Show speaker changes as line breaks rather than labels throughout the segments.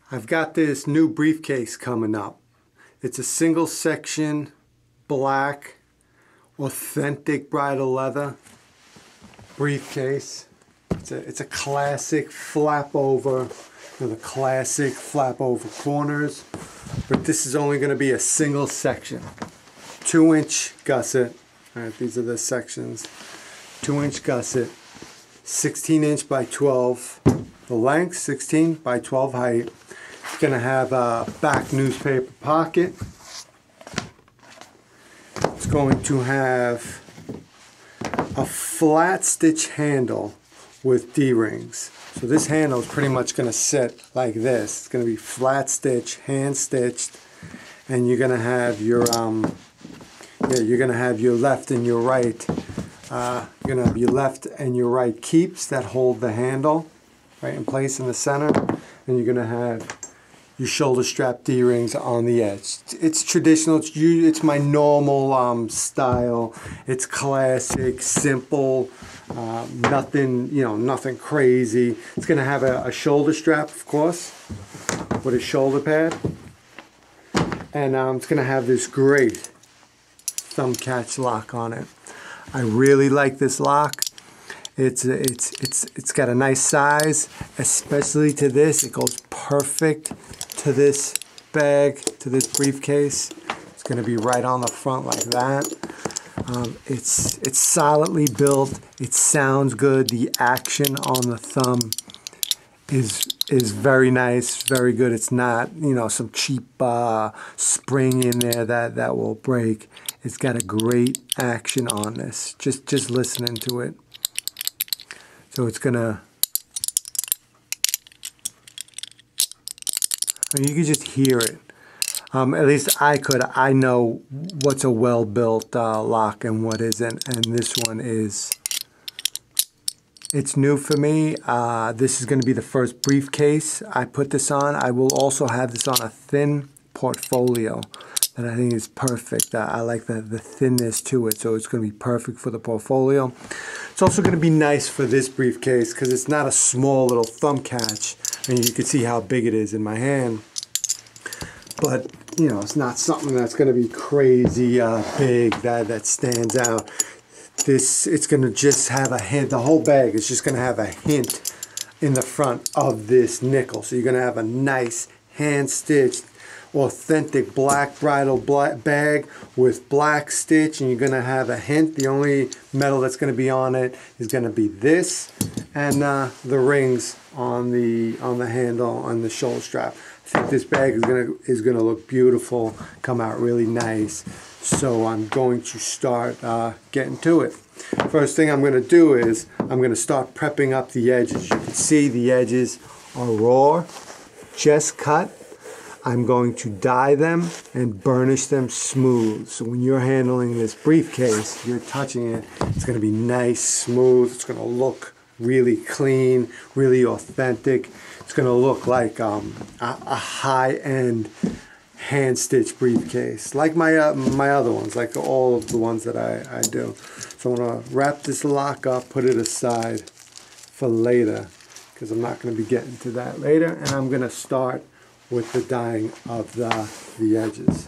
I've got this new briefcase coming up. It's a single section, black, authentic bridal leather briefcase. It's a classic flap over, the classic flap over corners, but this is only going to be a single section. 2-inch gusset. All right, these are the sections. 2-inch gusset, 16-inch by 12. The length, 16 by 12 height. It's going to have a back newspaper pocket. It's going to have a flat stitch handle with D-rings. So this handle is pretty much going to sit like this. It's going to be flat stitch, hand stitched, and you're going to have your left and your right. You're going to have your left and your right keeps that hold the handle right in place in the center, and you're going to have your shoulder strap D-rings on the edge. It's traditional. It's my normal style. It's classic, simple, nothing crazy. It's going to have a shoulder strap, of course, with a shoulder pad, and it's going to have this great thumb catch lock on it. I really like this lock. It's got a nice size, especially to this. It goes perfect to this bag, to this briefcase. It's going to be right on the front like that. It's solidly built. It sounds good. The action on the thumb is very nice, very good. It's not, some cheap spring in there that will break. It's got a great action on this. Just listening to it. So it's gonna, you can just hear it. At least I could. I know what's a well-built lock and what isn't, and this one is. It's new for me. This is going to be the first briefcase I put this on. I will also have this on a thin portfolio that I think is perfect. I like the thinness to it, so it's going to be perfect for the portfolio. It's also going to be nice for this briefcase because it's not a small little thumb catch, and you can see how big it is in my hand. But it's not something that's going to be crazy big that stands out. It's going to just have a hint. The whole bag is just going to have a hint in the front of this nickel. So you're going to have a nice hand-stitched, authentic black bridal bag with black stitch, and you're going to have a hint. The only metal that's going to be on it is going to be this and the rings on the handle on the shoulder strap. I think this bag is going to look beautiful, come out really nice. So I'm going to start getting to it. First thing I'm going to do is I'm going to start prepping up the edges. You can see the edges are raw, just cut. I'm going to dye them and burnish them smooth. So when you're handling this briefcase, you're touching it, it's going to be nice, smooth. It's going to look really clean, really authentic. It's going to look like a high-end hand-stitched briefcase, like my other ones, like all of the ones that I do. So I'm going to wrap this lock up, put it aside for later, because I'm not going to be getting to that later, and I'm going to start with the dyeing of the edges.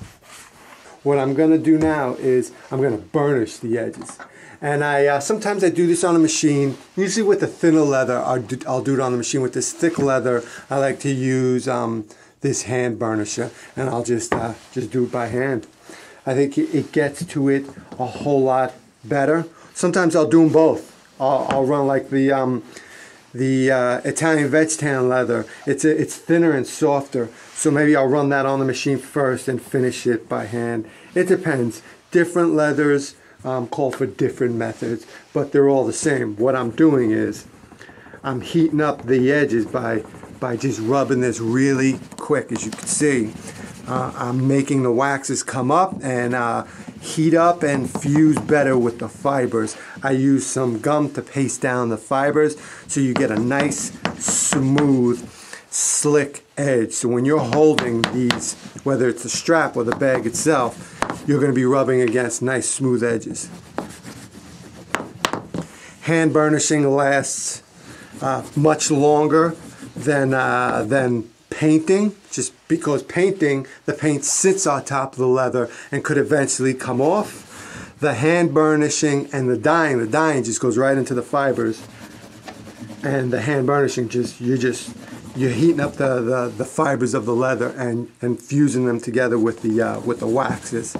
What I'm going to do now is I'm going to burnish the edges. And sometimes I do this on a machine. Usually with the thinner leather, I'll do it on the machine. With this thick leather, I like to use this hand burnisher, and I'll just do it by hand. I think it gets to it a whole lot better. Sometimes I'll do them both. I'll run like the Italian veg tan leather. It's thinner and softer, so maybe I'll run that on the machine first and finish it by hand. It depends. Different leathers call for different methods, but they're all the same. What I'm doing is I'm heating up the edges by just rubbing this really quick. As you can see, I'm making the waxes come up and heat up and fuse better with the fibers. I use some gum to paste down the fibers so you get a nice, smooth, slick edge. So when you're holding these, whether it's the strap or the bag itself, you're going to be rubbing against nice, smooth edges. Hand burnishing lasts much longer than painting, just because painting, the paint sits on top of the leather and could eventually come off. The hand burnishing and the dyeing just goes right into the fibers. And the hand burnishing, you're heating up the fibers of the leather and fusing them together with the waxes.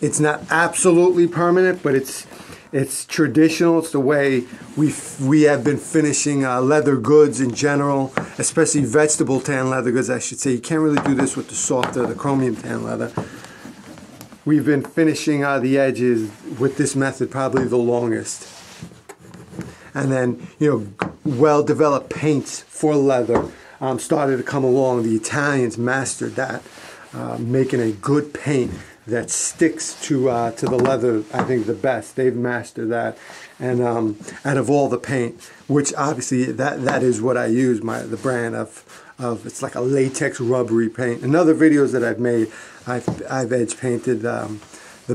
It's not absolutely permanent, but it's traditional. It's the way we have been finishing leather goods in general, especially vegetable tan leather goods, I should say. You can't really do this with the softer, the chromium tan leather. We've been finishing the edges with this method probably the longest. And then, well-developed paints for leather started to come along. The Italians mastered that, making a good paint that sticks to the leather, I think, the best. They've mastered that. And out of all the paint, which obviously that is what I use, the brand of it's like a latex rubbery paint. In other videos that I've made, I've edge painted the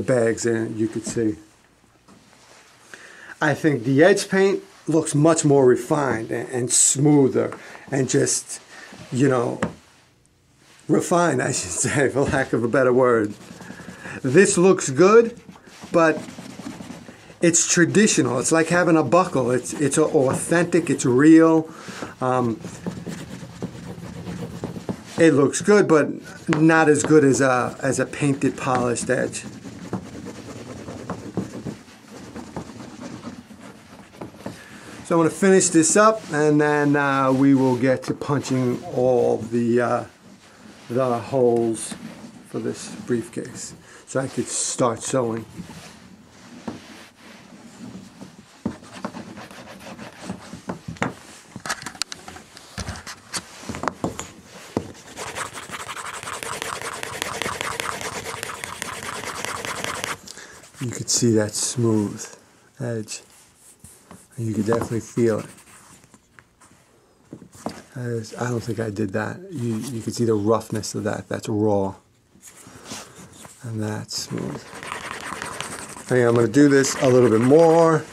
bags, and you could see. I think the edge paint looks much more refined and smoother and just, refined, I should say, for lack of a better word. This looks good, but it's traditional. It's like having a buckle. It's authentic. It's real. It looks good, but not as good as a painted, polished edge. So I'm going to finish this up, and then we will get to punching all the holes for this briefcase, so I could start sewing. You could see that smooth edge. You could definitely feel it. I don't think I did that. You can see the roughness of that. That's raw. And that's smooth. Okay, I'm going to do this a little bit more.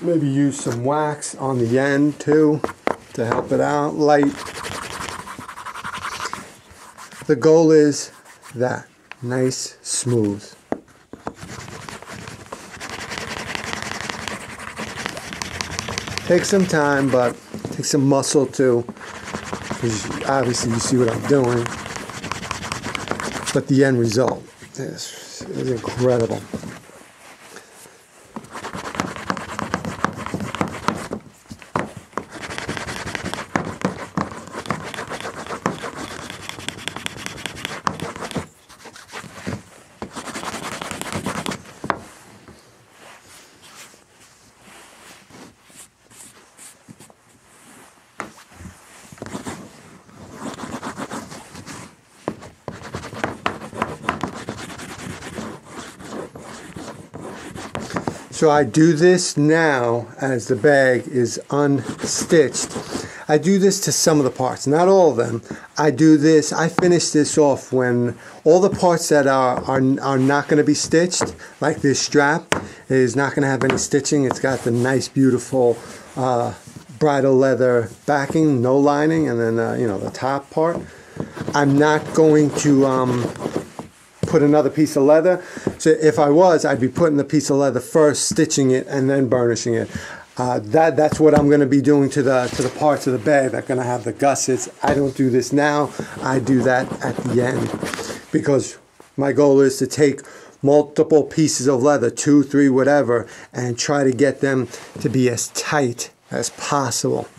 Maybe use some wax on the end too to help it out. Light. The goal is that. Nice, smooth. Takes some time, but takes some muscle too, because obviously you see what I'm doing. But the end result is incredible. So I do this now as the bag is unstitched. I do this to some of the parts, not all of them. I finish this off when all the parts that are not going to be stitched, like this strap, is not going to have any stitching. It's got the nice, beautiful bridle leather backing, no lining, and then the top part. I'm not going to put another piece of leather. So if I was, I'd be putting the piece of leather first, stitching it, and then burnishing it. That's what I'm going to be doing to the parts of the bag that are going to have the gussets. I don't do this now. I do that at the end, because my goal is to take multiple pieces of leather, 2, 3, whatever, and try to get them to be as tight as possible.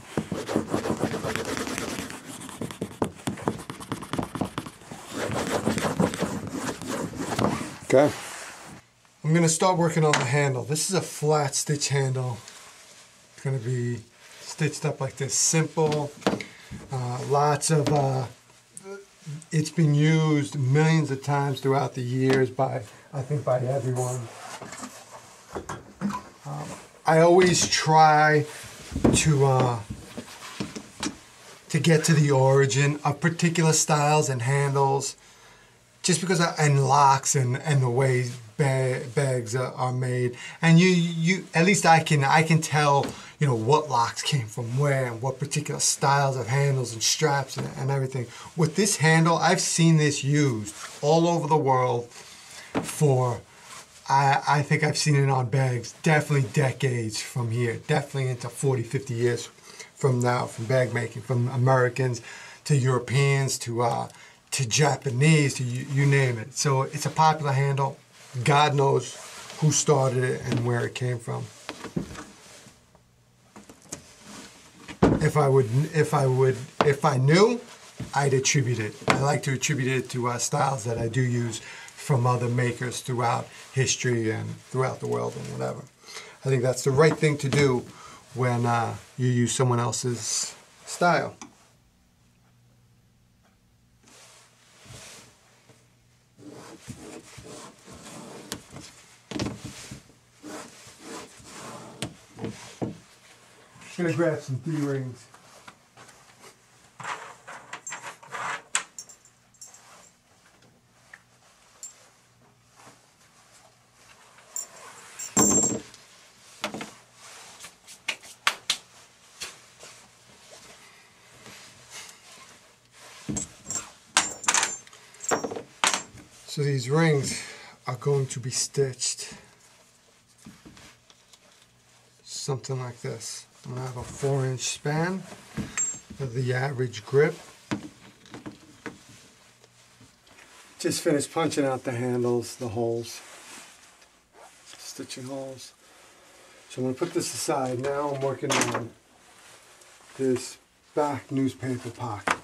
Okay. I'm going to start working on the handle. This is a flat stitch handle. It's going to be stitched up like this. Simple. Lots of, it's been used millions of times throughout the years by, I think, by everyone. I always try to get to the origin of particular styles and handles. Just because and locks and the way bags are made, and you at least I can tell, you know, what locks came from where and what particular styles of handles and straps and everything. With this handle, I've seen this used all over the world for, I think I've seen it on bags definitely decades from here, definitely into 40, 50 years from now, from bag making, from Americans to Europeans to Japanese, to you name it. So it's a popular handle. God knows who started it and where it came from. If I knew, I'd attribute it. I like to attribute it to styles that I do use from other makers throughout history and throughout the world and whatever. I think that's the right thing to do when you use someone else's style. I'm gonna grab some D-rings. So these rings are going to be stitched something like this. I'm going to have a 4-inch span of the average grip. Just finished punching out the handles, the holes, stitching holes. So I'm going to put this aside. Now I'm working on this back newspaper pocket.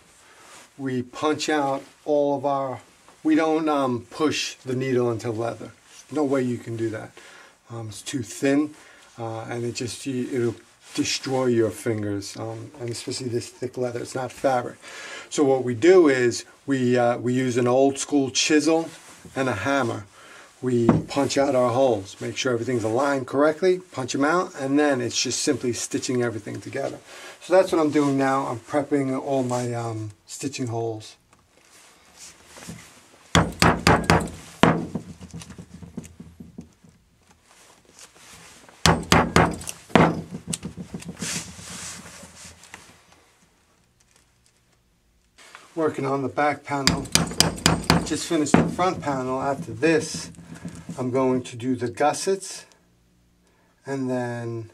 We punch out all of our, we don't push the needle into leather. There's no way you can do that. It's too thin and it'll destroy your fingers, and especially this thick leather. It's not fabric. So what we do is we use an old school chisel and a hammer. We punch out our holes, make sure everything's aligned correctly, punch them out, and then it's just simply stitching everything together. So that's what I'm doing now. I'm prepping all my stitching holes. Working on the back panel. Just finished the front panel. After this, I'm going to do the gussets, and then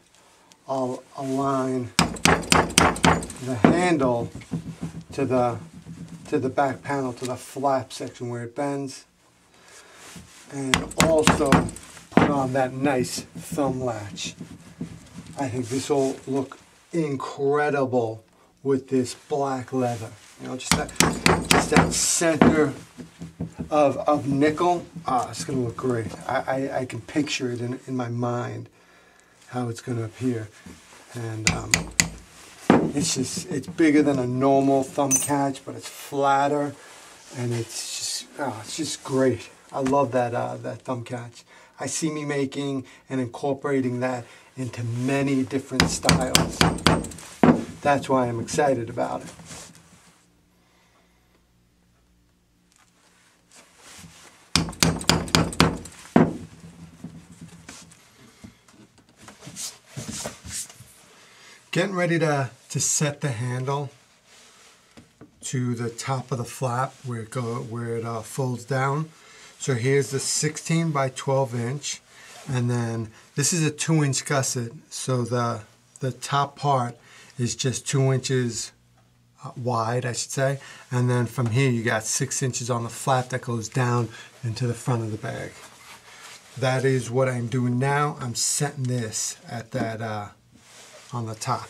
I'll align the handle to the back panel, to the flap section where it bends, and also put on that nice thumb latch. I think this will look incredible with this black leather. You know, just that center of nickel. It's going to look great. I can picture it in my mind how it's going to appear, and it's bigger than a normal thumb catch, but it's flatter, and it's just great. I love that thumb catch. I see me making and incorporating that into many different styles. That's why I'm excited about it. Getting ready to set the handle to the top of the flap where it folds down. So here's the 16 by 12 inch, and then this is a 2-inch gusset. So the top part is just 2 inches wide, I should say, and then from here you got 6 inches on the flap that goes down into the front of the bag. That is what I'm doing now. I'm setting this at that on the top.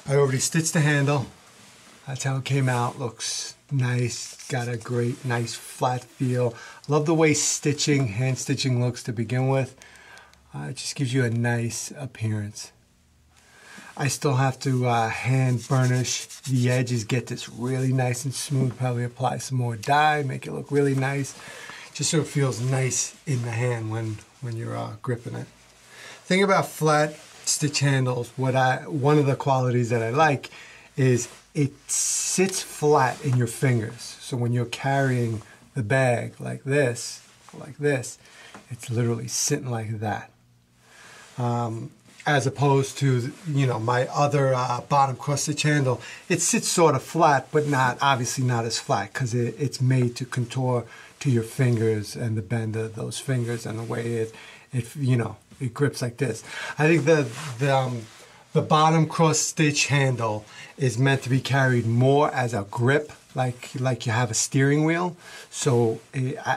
I already stitched the handle. That's how it came out. Looks nice. Got a great, nice flat feel. Love the way hand stitching looks to begin with. It just gives you a nice appearance. I still have to hand burnish the edges, get this really nice and smooth. Probably apply some more dye, make it look really nice, just so it feels nice in the hand when you're gripping it. Thing about flat stitch handles, one of the qualities that I like is it sits flat in your fingers. So when you're carrying the bag like this, like this, it's literally sitting like that. As opposed to, you know, my other bottom cross stitch handle, it sits sort of flat, but not, obviously not as flat, because it's made to contour to your fingers and the bend of those fingers and the way it you know, it grips like this. I think the bottom cross stitch handle is meant to be carried more as a grip, like you have a steering wheel. So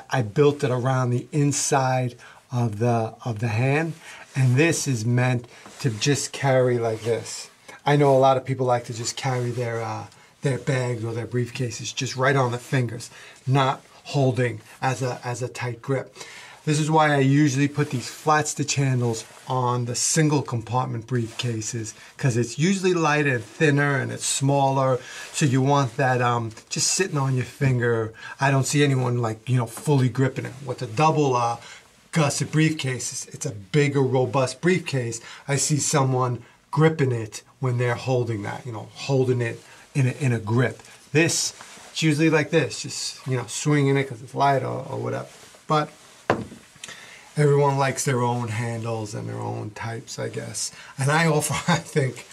I built it around the inside of the hand, and this is meant to just carry like this. I know a lot of people like to just carry their bags or their briefcases just right on the fingers, not holding as a tight grip. This is why I usually put these flat stitch handles on the single compartment briefcases, because it's usually lighter and thinner and it's smaller. So you want that just sitting on your finger. I don't see anyone, like, you know, fully gripping it. With the double gusset briefcases, it's a bigger, robust briefcase. I see someone gripping it when they're holding that, you know, holding it in a grip. This, it's usually like this, just, you know, swinging it because it's light or whatever. But everyone likes their own handles and their own types, I guess. And I think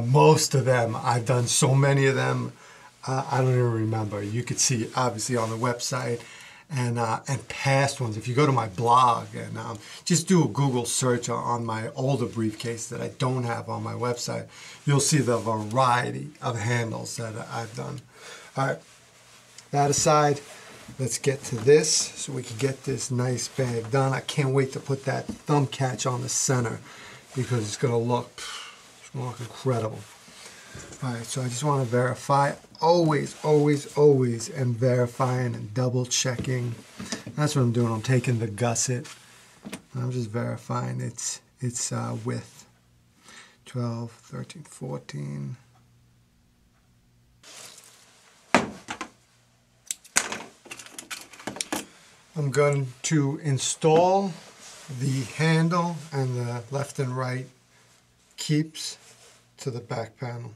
most of them, I've done so many of them, I don't even remember. You could see, obviously, on the website, and past ones. If you go to my blog and just do a Google search on my older briefcase that I don't have on my website, you'll see the variety of handles that I've done. All right, that aside, let's get to this so we can get this nice bag done. I can't wait to put that thumb catch on the center because it's gonna look incredible. All right, so I just want to verify, always am verifying and double checking. That's what I'm doing. I'm taking the gusset and I'm just verifying its width. 12, 13, 14. I'm going to install the handle and the left and right keeps to the back panel.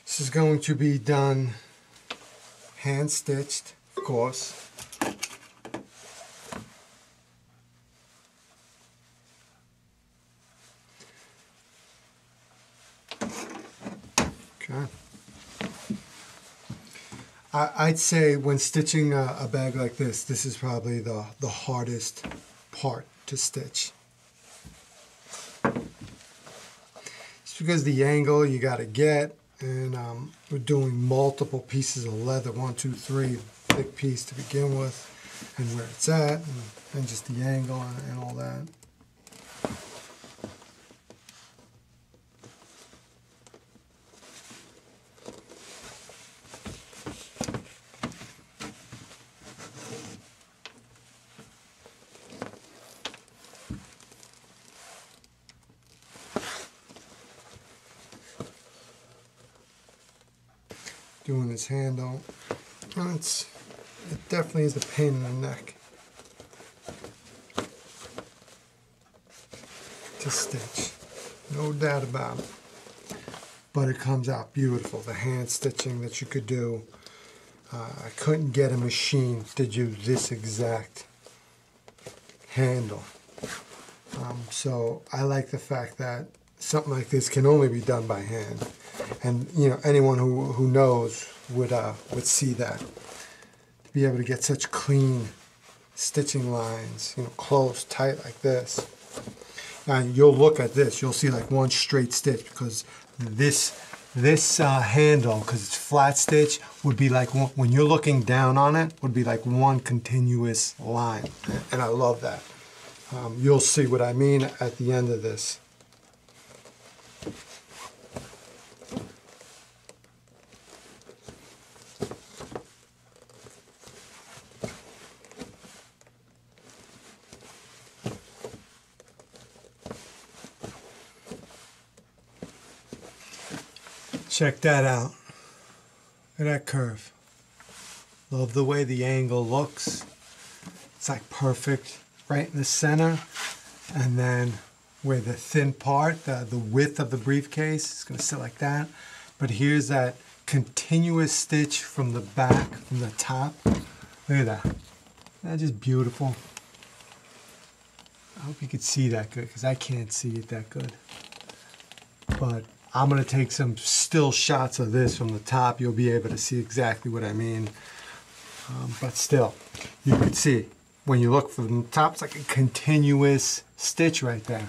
This is going to be done hand stitched, of course. Okay. I'd say when stitching a bag like this is probably the hardest part to stitch. It's because the angle you got to get, and we're doing multiple pieces of leather, 1, 2, 3, thick piece to begin with, and where it's at, and just the angle and all that. Doing this handle, and it definitely is a pain in the neck to stitch, no doubt about it, but it comes out beautiful. The hand stitching that you could do, I couldn't get a machine to do this exact handle, so I like the fact that something like this can only be done by hand. And you know, anyone who knows would see that. To be able to get such clean stitching lines, you know, close, tight like this. And you'll look at this, you'll see like one straight stitch, because this handle, because it's flat stitch, would be like when you're looking down on it, would be like one continuous line. And I love that. You'll see what I mean at the end of this. Check that out. Look at that curve. Love the way the angle looks. It's like perfect right in the center. And then where the thin part, the width of the briefcase is going to sit like that. But here's that continuous stitch from the back, from the top. Look at that. That's just beautiful. I hope you could see that good, because I can't see it that good. But I'm going to take some still shots of this from the top. You'll be able to see exactly what I mean. But still, you can see, when you look from the top, it's like a continuous stitch right there.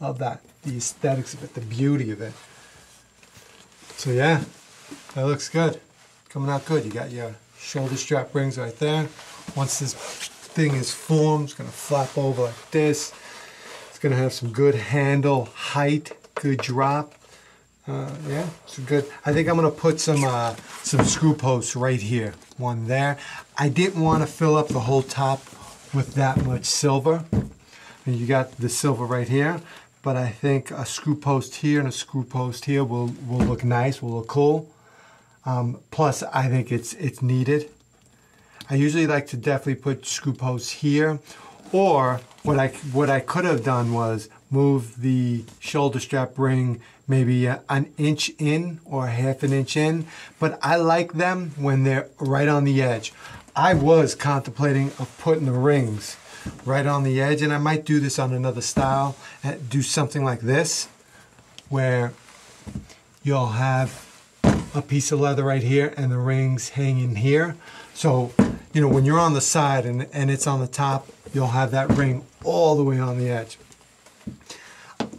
Love that. The aesthetics of it, the beauty of it. So yeah, that looks good. Coming out good. You got your shoulder strap rings right there. Once this thing is formed, it's going to flap over like this. It's going to have some good handle height, good drop. Yeah, it's good. I think I'm going to put some screw posts right here. One there. I didn't want to fill up the whole top with that much silver. And you got the silver right here. But I think a screw post here and a screw post here will look nice, will look cool. Plus, I think it's needed. I usually like to definitely put screw posts here. Or what I could have done was move the shoulder strap ring maybe an inch in or half an inch in, but I like them when they're right on the edge. I was contemplating of putting the rings right on the edge, and I might do this on another style, do something like this, where you'll have a piece of leather right here and the rings hanging here. So, you know, when you're on the side and it's on the top, you'll have that ring all the way on the edge.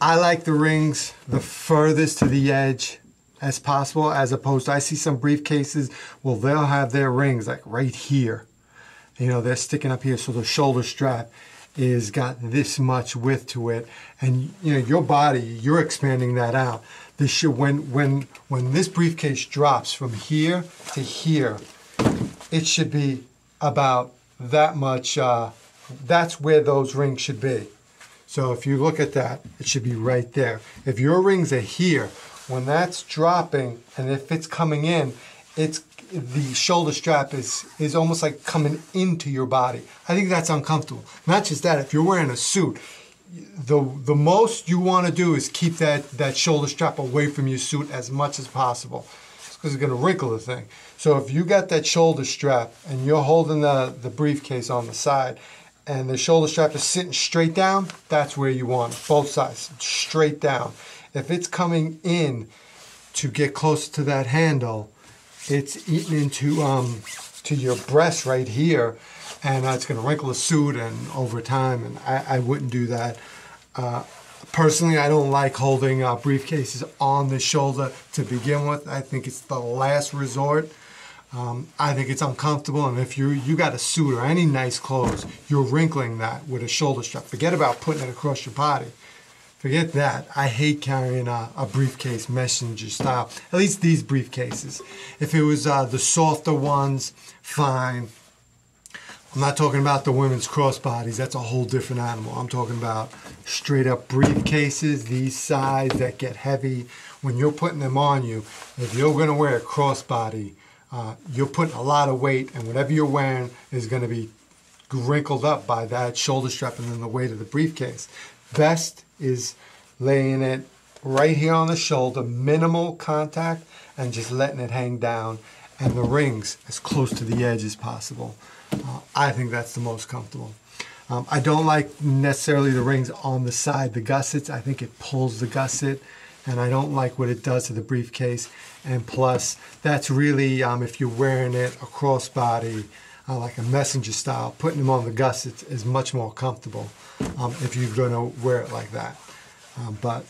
I like the rings the furthest to the edge as possible, as opposed to, I see some briefcases, well, they'll have their rings like right here. You know, they're sticking up here, so the shoulder strap is got this much width to it, and you know, your body, you're expanding that out. This should, when this briefcase drops from here to here, it should be about that much. That's where those rings should be. So if you look at that, it should be right there. If your rings are here, when that's dropping, and if it's coming in, the shoulder strap is almost like coming into your body. I think that's uncomfortable. Not just that, if you're wearing a suit, the most you want to do is keep that shoulder strap away from your suit as much as possible, because it's going to wrinkle the thing. So if you got that shoulder strap and you're holding the briefcase on the side, and the shoulder strap is sitting straight down, that's where you want it, both sides, straight down. If it's coming in to get closer to that handle, it's eating into to your breast right here, and it's going to wrinkle the suit and over time, and I wouldn't do that. Personally, I don't like holding briefcases on the shoulder to begin with. I think it's the last resort. I think it's uncomfortable, and if you got a suit or any nice clothes, you're wrinkling that with a shoulder strap. Forget about putting it across your body. Forget that. I hate carrying a briefcase messenger style, at least these briefcases. If it was the softer ones, fine. I'm not talking about the women's crossbodies. That's a whole different animal. I'm talking about straight up briefcases, these size that get heavy. When you're putting them on you, if you're going to wear a crossbody, you're putting a lot of weight, and whatever you're wearing is going to be wrinkled up by that shoulder strap and then the weight of the briefcase. Best is laying it right here on the shoulder, minimal contact, and just letting it hang down, and the rings as close to the edge as possible. I think that's the most comfortable. I don't like necessarily the rings on the side, the gussets. I think it pulls the gusset, and I don't like what it does to the briefcase. And plus, that's really, if you're wearing it a crossbody, like a messenger style, putting them on the gussets is much more comfortable if you're going to wear it like that. But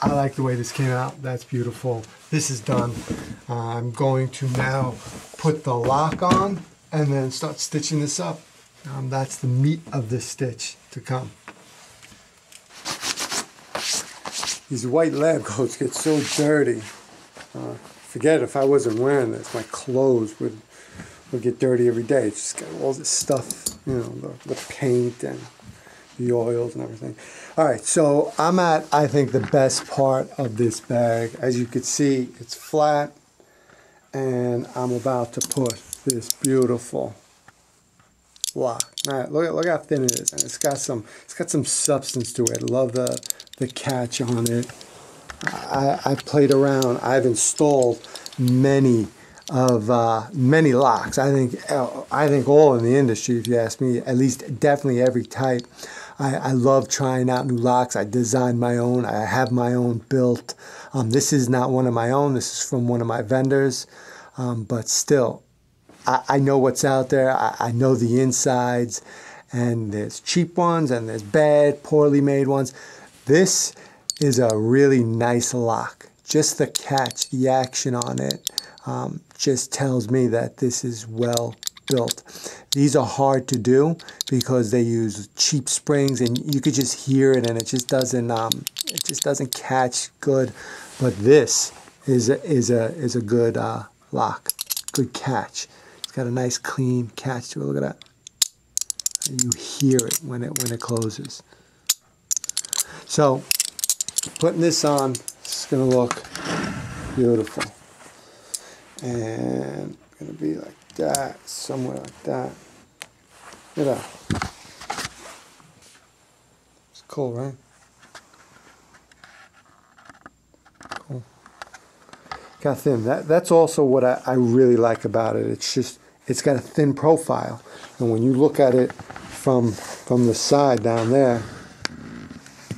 I like the way this came out. That's beautiful. This is done. I'm going to now put the lock on and then start stitching this up. That's the meat of this stitch to come. These white lab coats get so dirty. Forget if I wasn't wearing this, my clothes would get dirty every day. It's just got all this stuff, you know, the paint and the oils and everything. All right, so I'm at, I think, the best part of this bag. As you can see, it's flat, and I'm about to put this beautiful lock. All right, look how thin it is, and it's got some substance to it. I love the catch on it. I've played around. I've installed many locks. I think all in the industry, if you ask me, at least definitely every type. I love trying out new locks. I design my own. I have my own built. This is not one of my own. This is from one of my vendors. But still, I know what's out there. I know the insides. And there's cheap ones and there's bad, poorly made ones. This is a really nice lock. Just the catch, the action on it, just tells me that this is well built. These are hard to do because they use cheap springs, and you could just hear it, and it just doesn't catch good. But this is a good lock, good catch. It's got a nice clean catch to it. Look at that. And you hear it when it closes. So putting this on, it's gonna look beautiful, and it's gonna be like that, somewhere like that. Look at that. It's cool, right? Cool. Got thin. That's also what I really like about it. It's got a thin profile, and when you look at it from the side down there,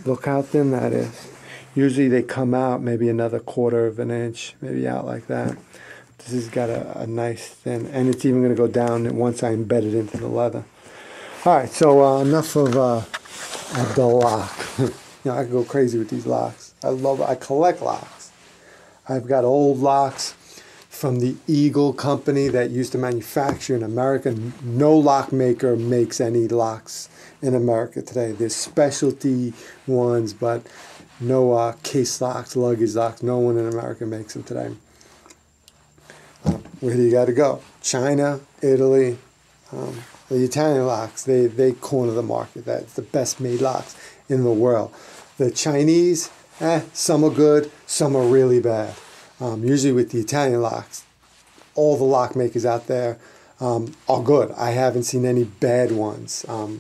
look how thin that is. Usually they come out maybe another 1/4 of an inch, maybe out like that. This has got a nice thin, and it's even going to go down once I embed it into the leather. All right, so enough of the lock. I could go crazy with these locks. I collect locks. I've got old locks from the Eagle company that used to manufacture in America. No lock maker makes any locks in America today. There's specialty ones, but no case locks, luggage locks. No one in America makes them today. Where do you got to go? China, Italy, the Italian locks. They corner the market. That's the best made locks in the world. The Chinese, some are good, some are really bad. Usually with the Italian locks, all the lock makers out there are good. I haven't seen any bad ones. All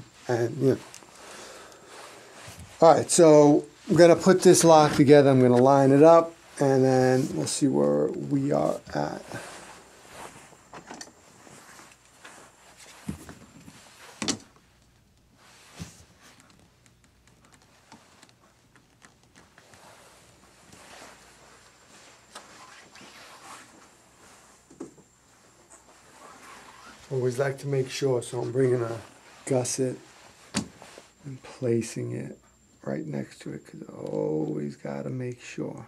right, so I'm going to put this lock together. I'm going to line it up, and then we'll see where we are at. Always like to make sure, so I'm bringing a gusset and placing it right next to it, because I always got to make sure.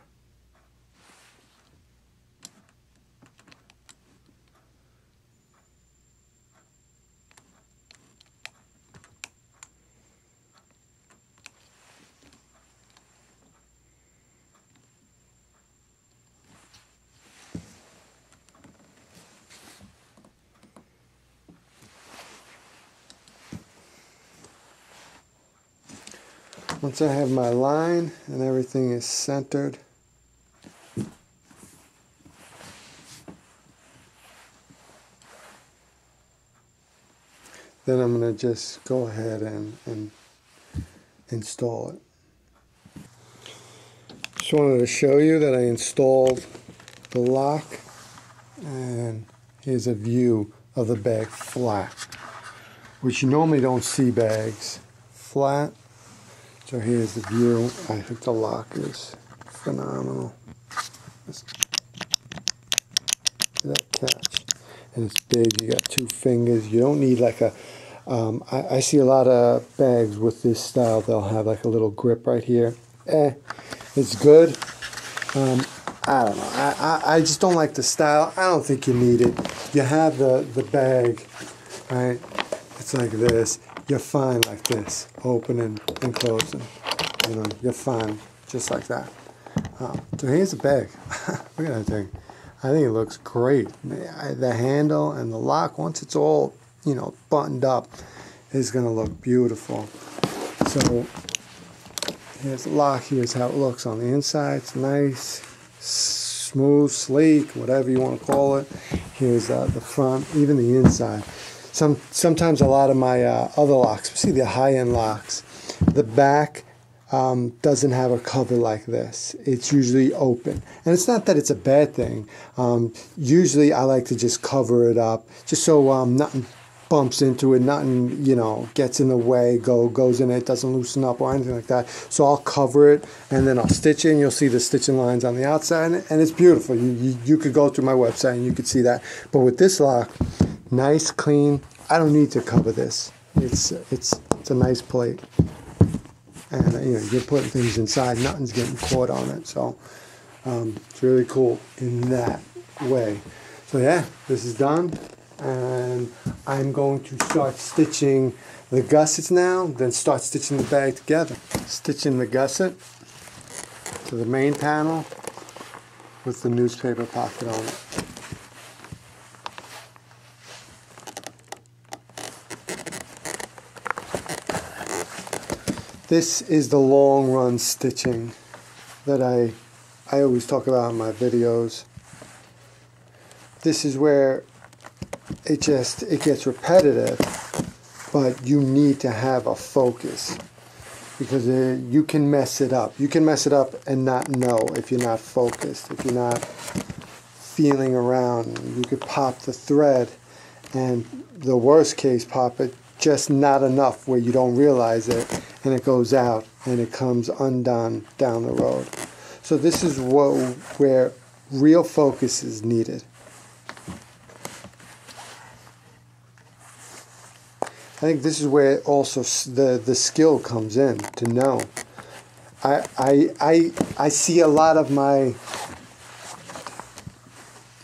Once I have my line and everything is centered, then I'm going to just go ahead and install it. Just wanted to show you that I installed the lock, and here's a view of the bag flat, which you normally don't see bags flat. So here's the view. I think the lock is phenomenal. See that catch? And it's big. You got 2 fingers. You don't need like a... I see a lot of bags with this style. They'll have like a little grip right here. It's good. I don't know. I just don't like the style. I don't think you need it. You have the bag, right? It's like this. You're fine like this, opening and closing. You're fine just like that. So here's the bag. Look at that thing. I think it looks great. The handle and the lock, once it's all, buttoned up, is going to look beautiful. So here's the lock. Here's how it looks on the inside. It's nice, smooth, sleek, whatever you want to call it. Here's the front, even the inside. Sometimes a lot of my other locks, see the high-end locks, the back doesn't have a cover like this. It's usually open. And it's not that it's a bad thing. Usually I like to just cover it up just so nothing bumps into it, nothing, you know, gets in the way, goes in it, doesn't loosen up or anything like that. So I'll cover it and then I'll stitch it, and you'll see the stitching lines on the outside, and it's beautiful. You could go through my website and you could see that. But with this lock, nice, clean, I don't need to cover this. It's a nice plate. And you know, you're putting things inside, nothing's getting caught on it. So it's really cool in that way. So yeah, this is done. And I'm going to start stitching the gussets now, then start stitching the bag together. Stitching the gusset to the main panel with the newspaper pocket on it. This is the long run stitching that I always talk about in my videos. This is where it gets repetitive, but you need to have a focus, because you can mess it up. You can mess it up and not know if you're not focused, if you're not feeling around. You could pop the thread, and the worst case, pop it just not enough where you don't realize it, and it goes out and it comes undone down the road. So this is where real focus is needed. I think this is where also the skill comes in, to know. I see a lot of my,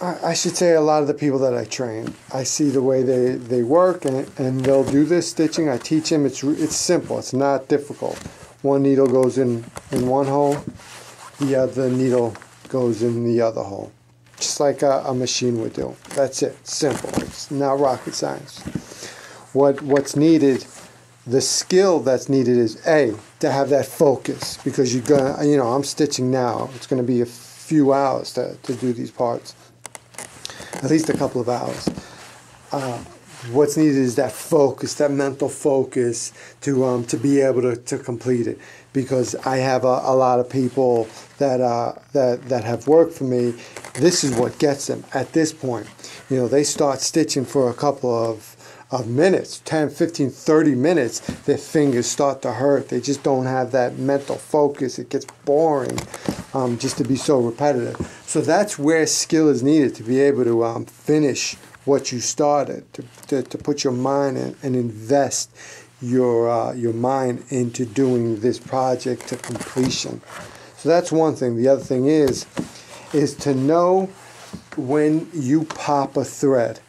I should say a lot of the people that I train, I see the way they work, and they'll do this stitching. I teach them. It's simple. It's not difficult. One needle goes in one hole, the other needle goes in the other hole, just like a machine would do. That's it. Simple. It's not rocket science. What's needed, the skill that's needed is to have that focus, because you're gonna, you know, I'm stitching now. It's gonna be a few hours to do these parts, at least a couple of hours. What's needed is that focus, that mental focus to be able to complete it, because I have a lot of people that have worked for me. This is what gets them at this point. You know, they start stitching for a couple of minutes, 10, 15, 30 minutes, their fingers start to hurt. They just don't have that mental focus. It gets boring just to be so repetitive. So that's where skill is needed, to be able to finish what you started, to put your mind in and invest your mind into doing this project to completion. So that's one thing. The other thing is to know when you pop a thread.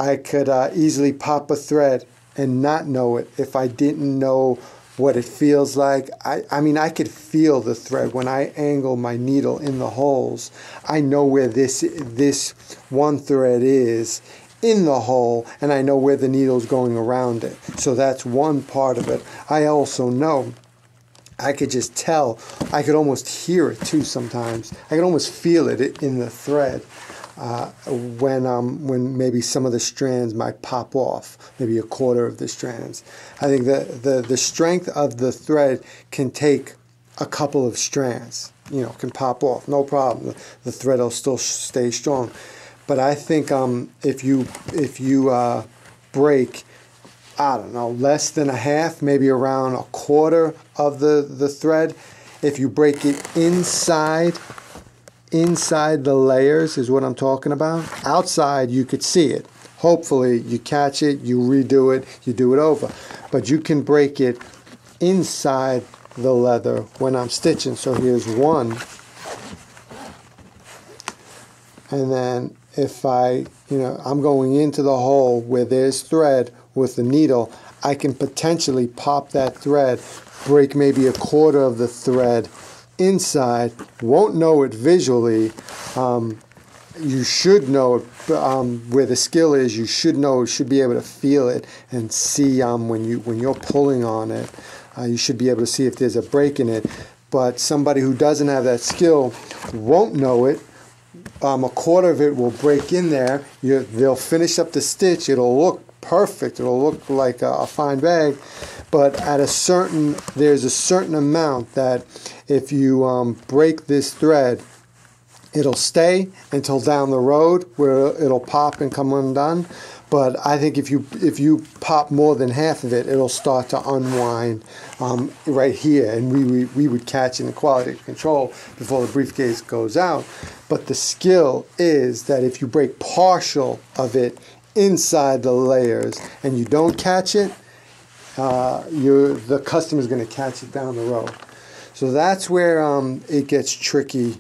I could easily pop a thread and not know it if I didn't know what it feels like. I mean, I could feel the thread when I angle my needle in the holes. I know where this one thread is in the hole, and I know where the needle's going around it. So that's one part of it. I also know, I could just tell, I could almost hear it too sometimes. I could almost feel it in the thread. When maybe some of the strands might pop off, maybe a quarter of the strands. I think the strength of the thread can take a couple of strands, you know, can pop off, no problem. The thread will still stay strong. But I think if you break, I don't know, less than a half, maybe around a quarter of the thread, if you break it inside the layers is what I'm talking about. Outside you could see it. Hopefully you catch it, you redo it, you do it over. But you can break it inside the leather when I'm stitching. So here's one. And then if I'm going into the hole where there's thread with the needle, I can potentially pop that thread, break maybe a quarter of the thread inside. Won't know it visually. You should know it, where the skill is. You should know, should be able to feel it and see when you're pulling on it. You should be able to see if there's a break in it. But somebody who doesn't have that skill won't know it. A quarter of it will break in there. They'll finish up the stitch. It'll look perfect. It'll look like a fine bag. but there's a certain amount that if you break this thread, it'll stay until down the road where it'll pop and come undone. But I think if you pop more than half of it, it'll start to unwind right here, and we would catch in the quality control before the briefcase goes out. But the skill is that if you break partial of it inside the layers and you don't catch it, the customer's going to catch it down the road. So that's where it gets tricky.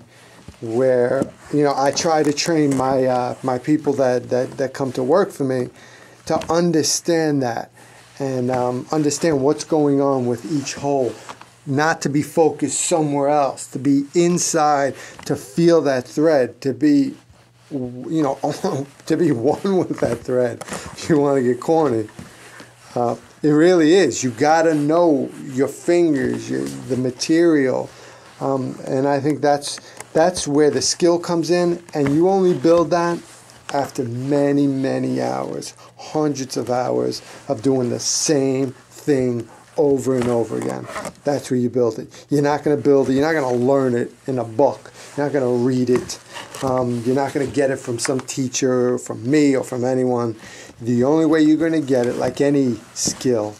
Where I try to train my people that come to work for me to understand that and understand what's going on with each hole, not to be focused somewhere else, to be inside, to feel that thread, to be to be one with that thread. If you want to get corny, it really is. You got to know your fingers, the material, and I think that's where the skill comes in, and you only build that after many, many hours, hundreds of hours of doing the same thing over and over again. That's where you build it. You're not going to build it. You're not going to learn it in a book. You're not going to read it. You're not going to get it from some teacher, from me, or from anyone. The only way you're going to get it, like any skill,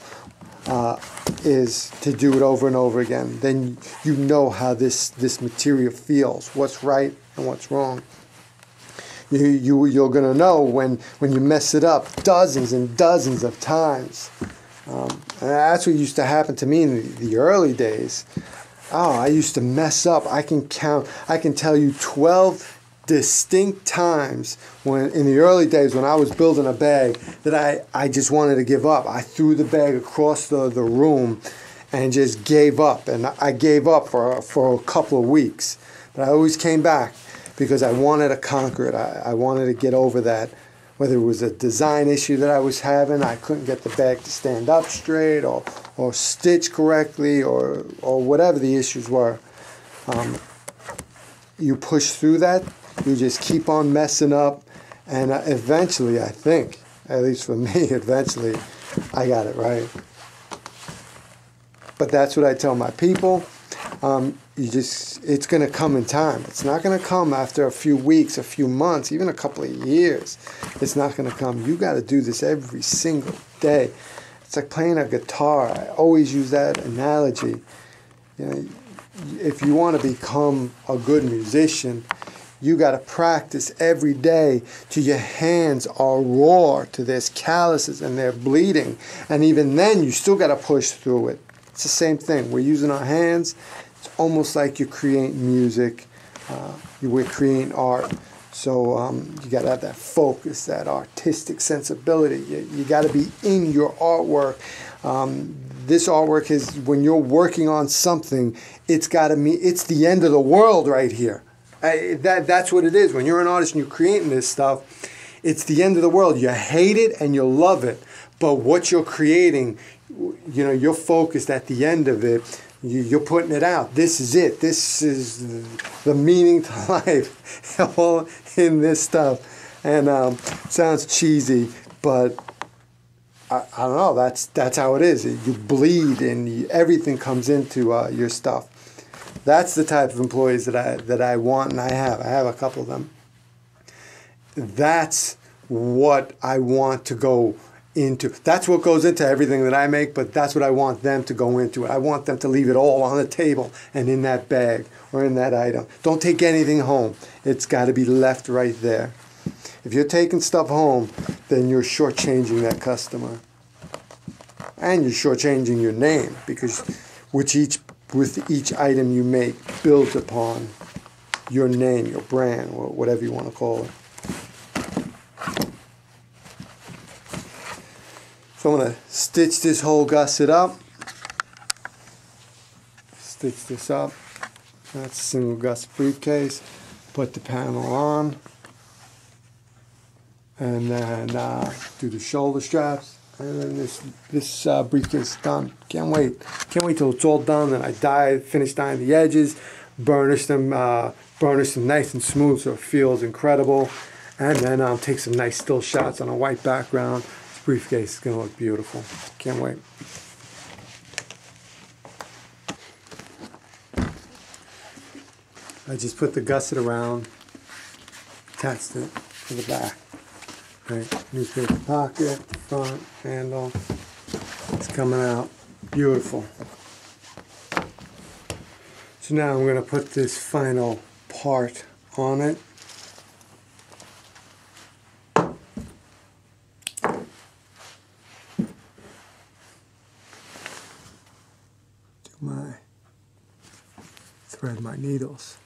is to do it over and over again. Then you know how this material feels, what's right and what's wrong. You're going to know when you mess it up dozens and dozens of times. And that's what used to happen to me in the early days. Oh, I used to mess up. I can tell you 12 distinct times when in the early days when I was building a bag that I just wanted to give up. I threw the bag across the room and just gave up. And I gave up for a couple of weeks. But I always came back because I wanted to conquer it. I wanted to get over that. Whether it was a design issue that I was having, I couldn't get the bag to stand up straight or stitch correctly or whatever the issues were. You push through that. You just keep on messing up, and eventually, I think, at least for me, eventually, I got it right. But that's what I tell my people. It's going to come in time. It's not going to come after a few weeks, a few months, even a couple of years. It's not going to come. You got to do this every single day. It's like playing a guitar. I always use that analogy. If you want to become a good musician, you got to practice every day till your hands are raw, till there's calluses and they're bleeding. And even then, you still got to push through it. It's the same thing. We're using our hands. It's almost like you're creating music. We're creating art. So you got to have that focus, that artistic sensibility. You got to be in your artwork. This artwork is, when you're working on something, it's the end of the world right here. That's what it is. When you're an artist and you're creating this stuff, it's the end of the world. You hate it and you love it. But what you're creating, you're focused at the end of it. You're putting it out. This is it. This is the meaning to life, all in this stuff. And sounds cheesy, but I don't know. That's how it is. You bleed, and everything comes into your stuff. That's the type of employees that I want, and I have. I have a couple of them. That's what I want to go into. That's what goes into everything that I make, but that's what I want them to go into. I want them to leave it all on the table and in that bag or in that item. Don't take anything home. It's got to be left right there. If you're taking stuff home, then you're shortchanging that customer. And you're shortchanging your name, because with each item you make builds upon your name, your brand, or whatever you want to call it. So I'm going to stitch this whole gusset up. Stitch this up. That's a single gusset briefcase. Put the panel on. And then do the shoulder straps. And then this briefcase is done. Can't wait. Can't wait till it's all done. Then I finish dyeing the edges, burnish them nice and smooth so it feels incredible. And then I'll take some nice still shots on a white background. This briefcase is going to look beautiful. Can't wait. I just put the gusset around, attached it to the back. Right, newspaper pocket, front, handle. It's coming out beautiful. So now I'm going to put this final part on it. Thread my needles.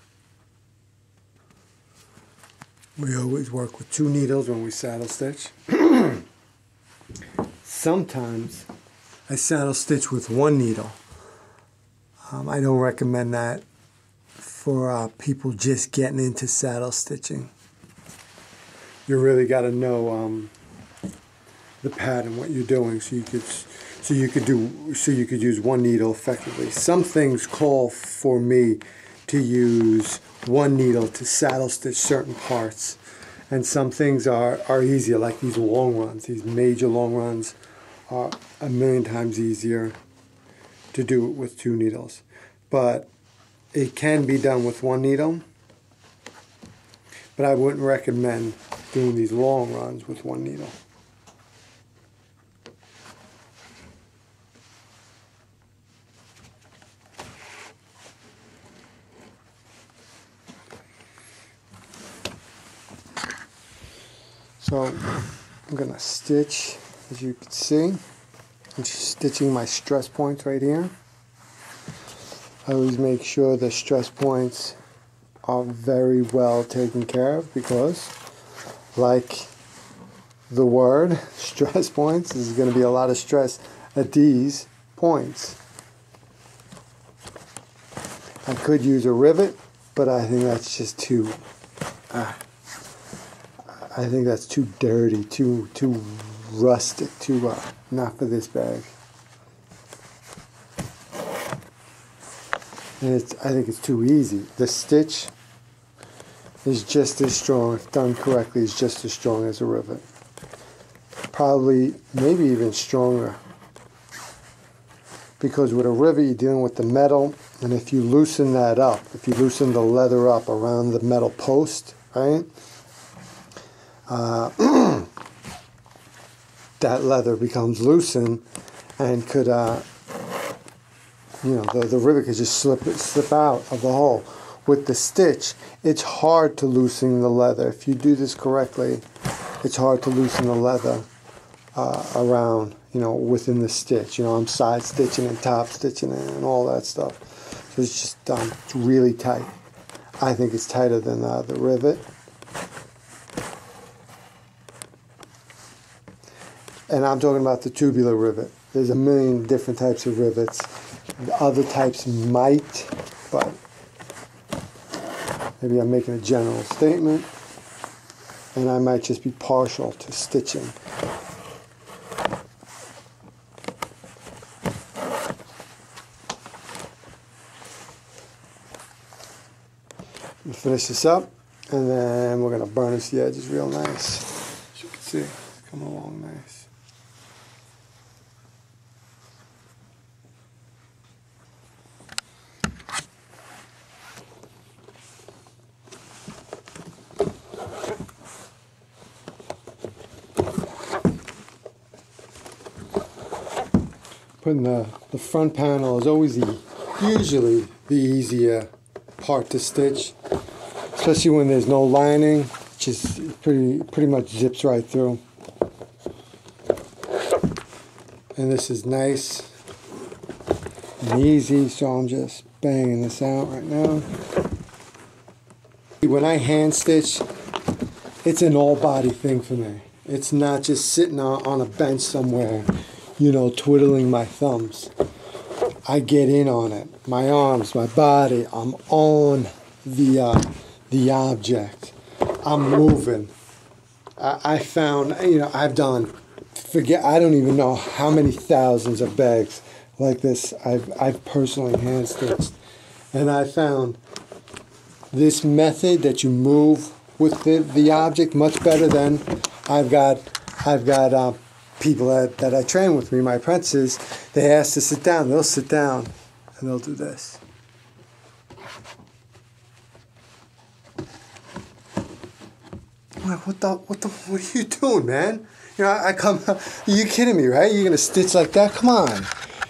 We always work with 2 needles when we saddle stitch. Sometimes I saddle stitch with 1 needle. I don't recommend that for people just getting into saddle stitching. You really got to know the pattern, what you're doing, so you could use 1 needle effectively. Some things call for me to use 1 needle to saddle stitch certain parts, and some things are easier, like these long runs. These major long runs are a million times easier to do it with 2 needles. But it can be done with 1 needle, but I wouldn't recommend doing these long runs with 1 needle. So I'm going to stitch, as you can see. I'm just stitching my stress points right here. I always make sure the stress points are very well taken care of, because, like the word, stress points, there's going to be a lot of stress at these points. I could use a rivet, but I think that's just too... I think that's too dirty, too rustic, not for this bag. And I think it's too easy. The stitch is just as strong, if done correctly, is just as strong as a rivet. Probably, maybe even stronger. Because with a rivet, you're dealing with the metal, and if you loosen that up, if you loosen the leather up around the metal post, right? That leather becomes loosened and could, the rivet could just slip out of the hole. With the stitch, it's hard to loosen the leather. If you do this correctly, it's hard to loosen the leather around, within the stitch. I'm side stitching and top stitching and all that stuff. So it's just it's really tight. I think it's tighter than the rivet. And I'm talking about the tubular rivet. There's a million different types of rivets. Other types might, but maybe I'm making a general statement, and I might just be partial to stitching. We'll finish this up, and then we're going to burnish the edges real nice. As you can see, it's coming along nice. Putting the front panel is always usually the easier part to stitch, especially when there's no lining. It just pretty much zips right through. And this is nice and easy, so I'm just banging this out right now. When I hand stitch, it's an all body thing for me. It's not just sitting on a bench somewhere, twiddling my thumbs. I get in on it. My arms, my body, I'm on the object. I'm moving. I found, I've done, I don't even know how many thousands of bags like this I've personally hand stitched. And I found this method that you move with the object much better than I've got people that I train with me, my apprentices. They ask to sit down. They'll sit down and they'll do this. I'm like, what are you doing, man? You know, I come, are you kidding me, right? You're gonna stitch like that? Come on.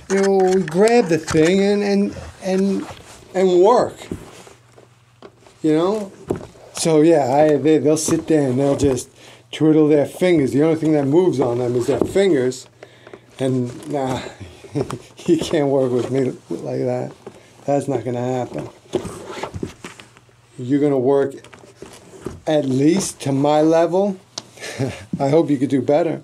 You know, we grab the thing and work. You know? So yeah, they'll sit there and they'll just twiddle their fingers. The only thing that moves on them is their fingers. And nah, you can't work with me like that. That's not gonna happen. You're gonna work at least to my level. I hope you could do better.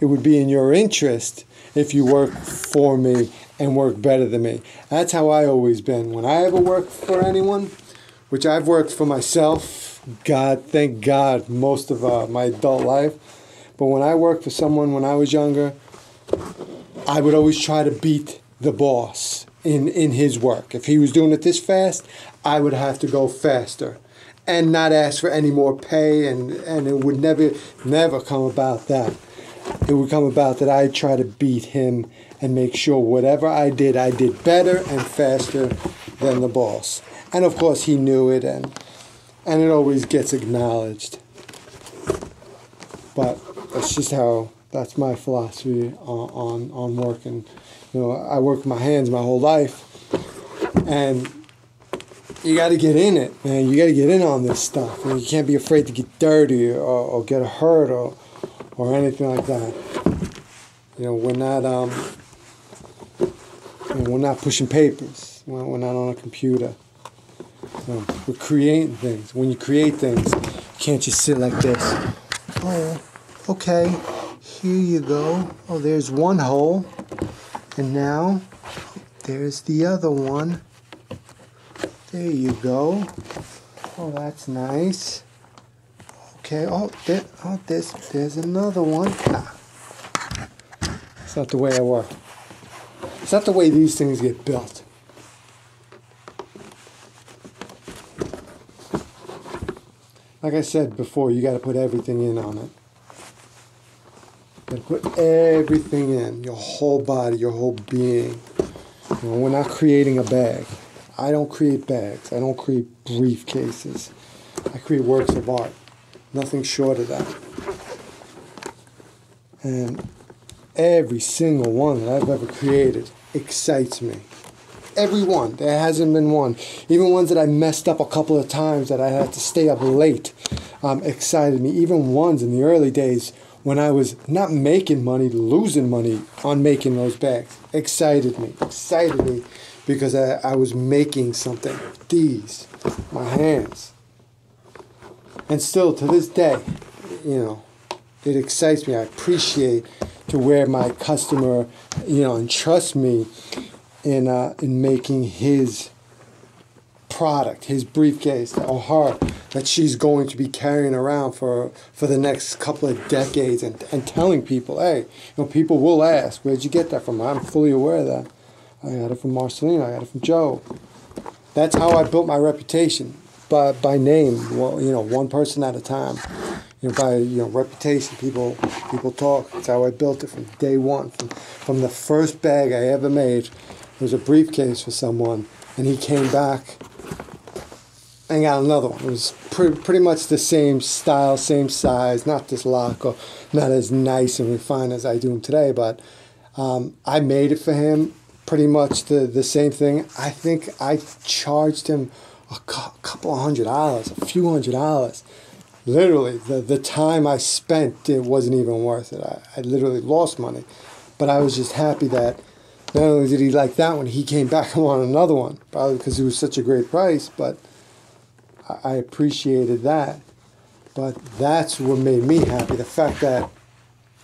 It would be in your interest if you work for me and work better than me. That's how I always been. When I ever work for anyone, which I've worked for myself, thank God, most of my adult life. But when I worked for someone when I was younger, I would always try to beat the boss in his work. If he was doing it this fast, I would have to go faster and not ask for any more pay, and it would never come about that. It would come about that I'd try to beat him and make sure whatever I did better and faster than the boss. And of course he knew it, and it always gets acknowledged. But that's my philosophy on working. You know, I work with my hands my whole life, and you got to get in it, man. You got to get in on this stuff. And you can't be afraid to get dirty or get hurt or anything like that. You know, we're not pushing papers. We're not on a computer. You know, we're creating things. When you create things, you can't just sit like this. Oh, okay. Here you go. Oh, there's one hole. And now, there's the other one. There you go. Oh, that's nice. Okay. Oh, there's another one. Ah. It's not the way I work. It's not the way these things get built. Like I said before, you got to put everything in on it. You got to put everything in. Your whole body, your whole being. You know, we're not creating a bag. I don't create bags. I don't create briefcases. I create works of art. Nothing short of that. And every single one that I've ever created excites me. Every one. There hasn't been one. Even ones that I messed up a couple of times that I had to stay up late excited me. Even ones in the early days when I was not making money, losing money on making those bags. Excited me. Because I was making something. These. My hands. And still to this day, you know, it excites me. I appreciate to where my customer, you know, and trust me in making his product, his briefcase, or her, that she's going to be carrying around for the next couple of decades, and telling people, hey, you know, people will ask, where'd you get that from? I'm fully aware of that. I got it from Marcellino, I got it from Joe. That's how I built my reputation, by name, well, you know, one person at a time. You know, by, you know, reputation, people talk. That's how I built it from day one. From the first bag I ever made, it was a briefcase for someone, and he came back and got another one. It was pretty much the same style, same size, not this lock, or not as nice and refined as I do them today, but I made it for him, pretty much the same thing. I think I charged him a couple of $100, a few $100. Literally, the time I spent, it wasn't even worth it. I literally lost money. But I was just happy that not only did he like that one, he came back and wanted another one. Probably because it was such a great price, but I appreciated that. But that's what made me happy, the fact that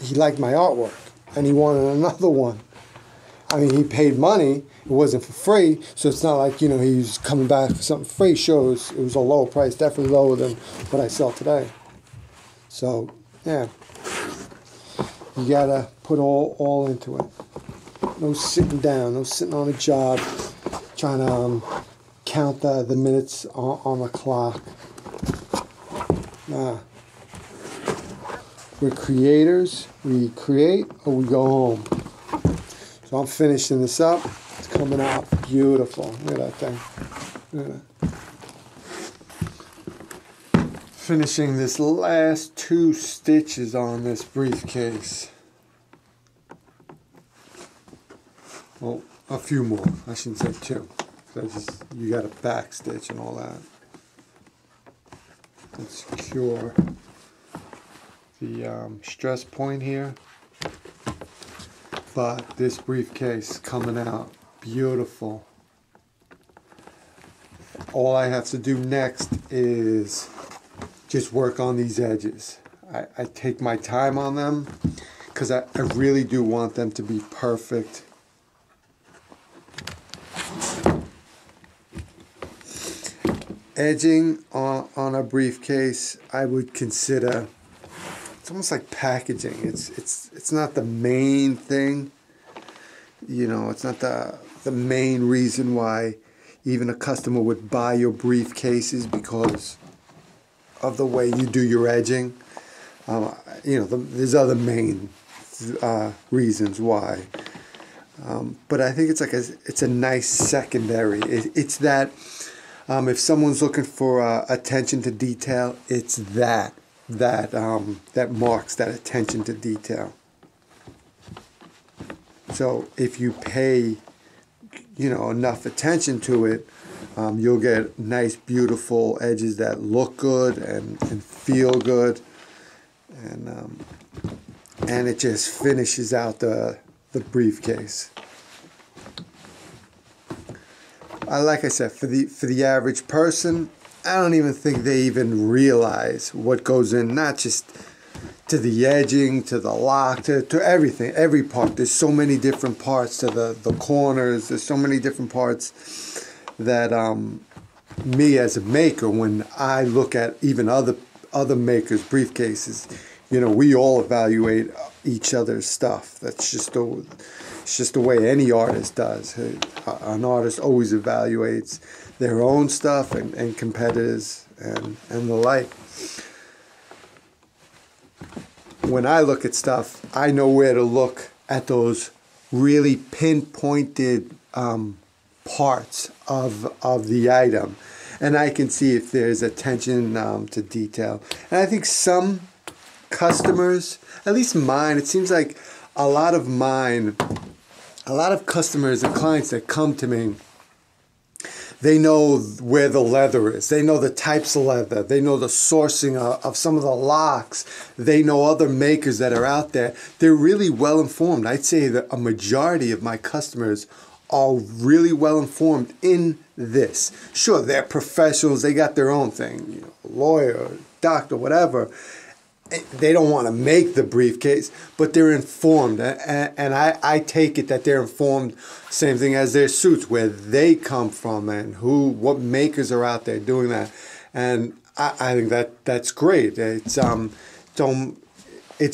he liked my artwork and he wanted another one. I mean, he paid money. It wasn't for free, so it's not like, you know, he was coming back for something free. Sure, it was a low price, definitely lower than what I sell today. So, yeah, you gotta put all into it. No sitting down, no sitting on a job, trying to count the minutes on the clock. Nah. We're creators. We create or we go home. So I'm finishing this up. It's coming out beautiful. Look at that thing. Look at that. Finishing this last 2 stitches on this briefcase. Well, a few more. I shouldn't say 2. You got a back stitch and all that. And secure the stress point here. But this briefcase coming out beautiful. All I have to do next is just work on these edges. I take my time on them because I really do want them to be perfect. Edging on a briefcase, I would consider, it's almost like packaging. It's not the main thing. You know, it's not the main reason why even a customer would buy your briefcases, because of the way you do your edging. You know, there's other main reasons why. But I think it's a nice secondary. It's that if someone's looking for attention to detail, it's that marks that attention to detail. So if you pay, you know, enough attention to it, you'll get nice, beautiful edges that look good and feel good, and it just finishes out the briefcase. Like I said, for the average person, I don't even think they even realize what goes in, not just to the edging, to the lock, to everything, every part. There's so many different parts to the corners. There's so many different parts that me as a maker, when I look at even other makers' briefcases, you know, we all evaluate each other's stuff. That's just the way any artist does. An artist always evaluates their own stuff and competitors and the like. When I look at stuff, I know where to look at those really pinpointed parts of the item, and I can see if there's attention to detail. And I think some customers, at least mine, it seems like a lot of customers and clients that come to me, they know where the leather is. They know the types of leather. They know the sourcing of some of the locks. They know other makers that are out there. They're really well informed. I'd say that a majority of my customers are really well informed in this. Sure, they're professionals. They got their own thing, you know, lawyer, doctor, whatever. They don't want to make the briefcase, but they're informed, and I take it that they're informed, same thing as their suits, where they come from and what makers are out there doing that. And I think that's great. It's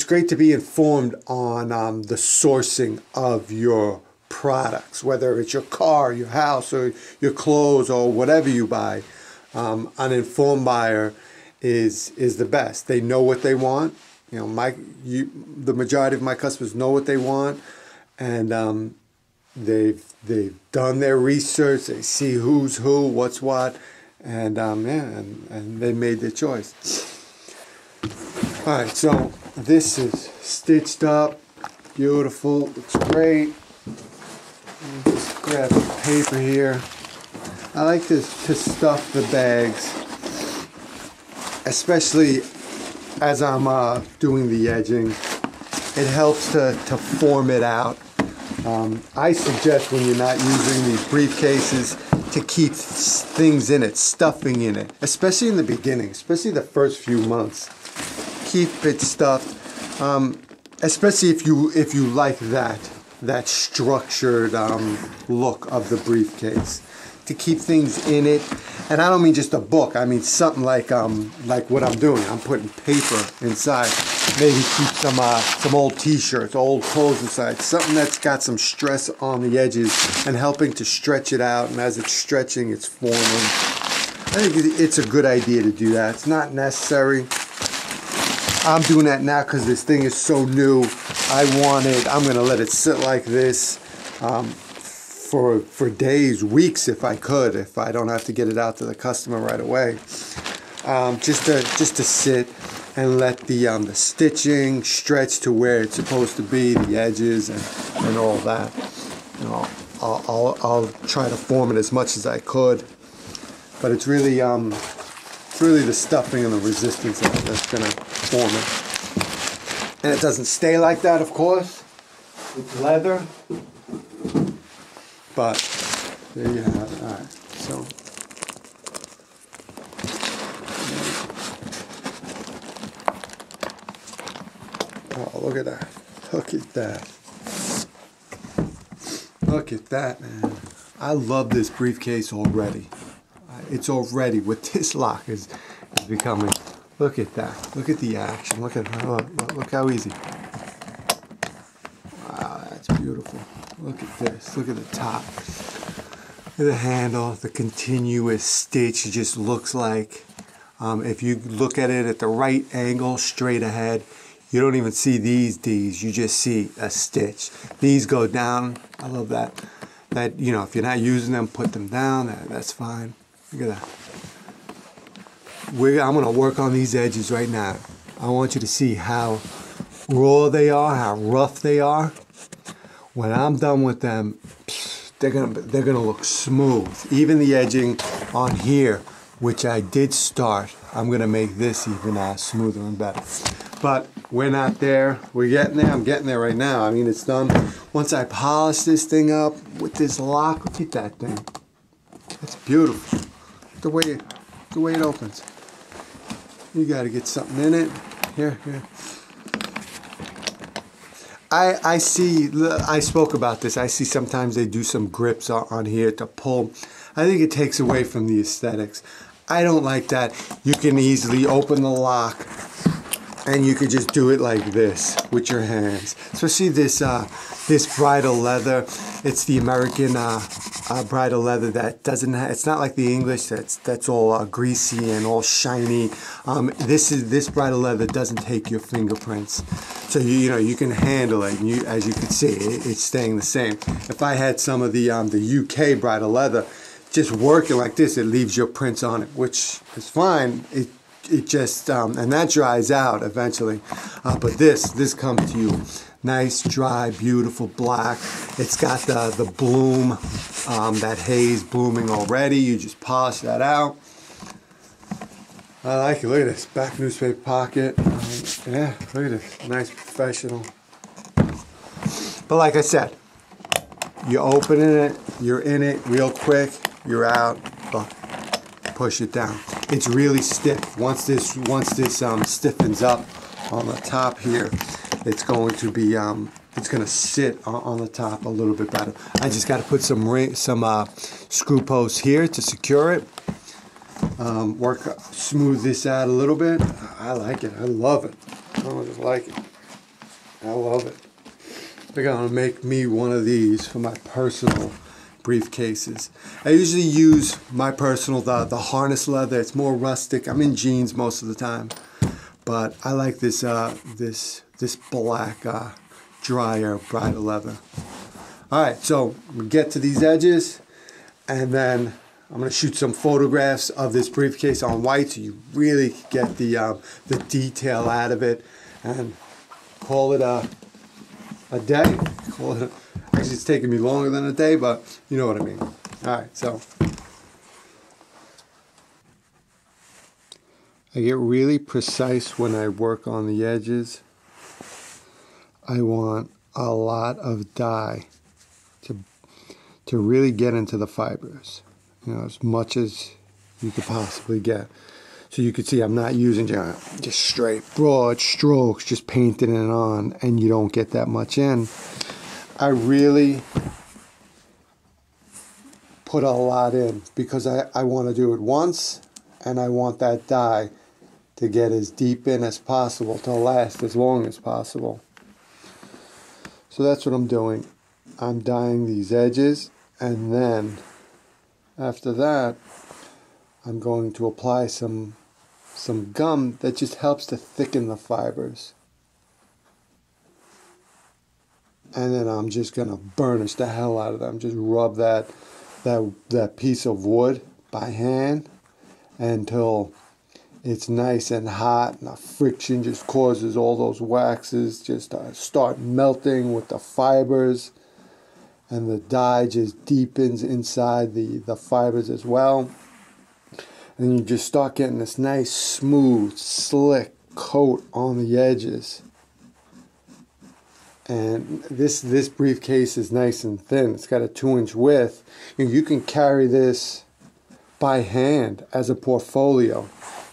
great to be informed on the sourcing of your products, whether it's your car, your house, or your clothes, or whatever you buy. An informed buyer is the best. They know what they want. You know, the majority of my customers know what they want, and they've done their research. They see who's who, what's what, and and they made their choice. All right, so this is stitched up, beautiful. Looks great. Let me just grab the paper here. I like to stuff the bags, especially as I'm doing the edging. It helps to form it out. I suggest when you're not using these briefcases to keep things in it, stuffing in it, especially in the beginning, especially the first few months. Keep it stuffed, especially if you like that structured look of the briefcase. To keep things in it, and I don't mean just a book. I mean something like what I'm doing. I'm putting paper inside. Maybe keep some old T-shirts, old clothes inside. Something that's got some stress on the edges and helping to stretch it out. And as it's stretching, it's forming. I think it's a good idea to do that. It's not necessary. I'm doing that now because this thing is so new. I'm going to let it sit like this. For days, weeks, if I don't have to get it out to the customer right away. just to sit and let the stitching stretch to where it's supposed to be, the edges and all that. You know, I'll try to form it as much as I could, but it's really the stuffing and the resistance that's gonna form it. And it doesn't stay like that, of course. It's leather, but there you have it. All right, so. Oh, look at that. Look at that. Look at that, man. I love this briefcase already. It's already, with this lock, is becoming. Look at that. Look at the action. Look how easy. Wow, that's beautiful. Look at this. Look at the top. Look at the handle. The continuous stitch. It just looks like, if you look at it at the right angle, straight ahead, you don't even see these D's, you just see a stitch. These go down. I love that. That, you know, if you're not using them, put them down. That's fine. Look at that. I'm going to work on these edges right now. I want you to see how raw they are, how rough they are. When I'm done with them, they're gonna look smooth. Even the edging on here, which I did start, I'm going to make this even smoother and better. But we're not there. We're getting there. I'm getting there right now. I mean, it's done. Once I polish this thing up with this lock, look at that thing. It's beautiful. The way it opens. You got to get something in it. Here. I see, I spoke about this. I see sometimes they do some grips on here to pull. I think it takes away from the aesthetics. I don't like that. You can easily open the lock and you could just do it like this with your hands. So see this bridle leather. It's the American bridle leather that doesn't have, it's not like the English that's all greasy and all shiny. This bridle leather doesn't take your fingerprints. So you can handle it, and as you can see, it's staying the same. If I had some of the UK bridle leather, just working like this, it leaves your prints on it, which is fine. It just and that dries out eventually. But this comes to you nice, dry, beautiful black. It's got the bloom, that haze blooming already. You just polish that out. I like it. Look at this back newspaper pocket. Yeah, look at this. Nice professional. But like I said, you're opening it, you're in it real quick, you're out. Look, push it down. It's really stiff. Once this stiffens up on the top here, it's going to be it's going to sit on the top a little bit better. I just got to put some screw posts here to secure it. Smooth this out a little bit. I like it. I love it. I don't just like it. I love it. I think I'm going to make me one of these for my personal briefcases. I usually use my personal, the harness leather. It's more rustic. I'm in jeans most of the time. But I like this this black drier bridle leather. Alright, so we get to these edges, and then I'm going to shoot some photographs of this briefcase on white so you really get the detail out of it, and call it a day. Actually, it's taking me longer than a day, but you know what I mean. Alright, so I get really precise when I work on the edges. I want a lot of dye to really get into the fibers. You know, as much as you could possibly get. So you can see I'm not using just straight broad strokes, just painting it on, and you don't get that much in. I really put a lot in because I want to do it once, and I want that dye to get as deep in as possible, to last as long as possible. So that's what I'm doing. I'm dyeing these edges, and then after that, I'm going to apply some gum that just helps to thicken the fibers. And then I'm just going to burnish the hell out of them. Just rub that piece of wood by hand until it's nice and hot, and the friction just causes all those waxes just start melting with the fibers, and the dye just deepens inside the fibers as well. And you just start getting this nice, smooth, slick coat on the edges. And this briefcase is nice and thin. It's got a 2-inch width. You can carry this by hand as a portfolio.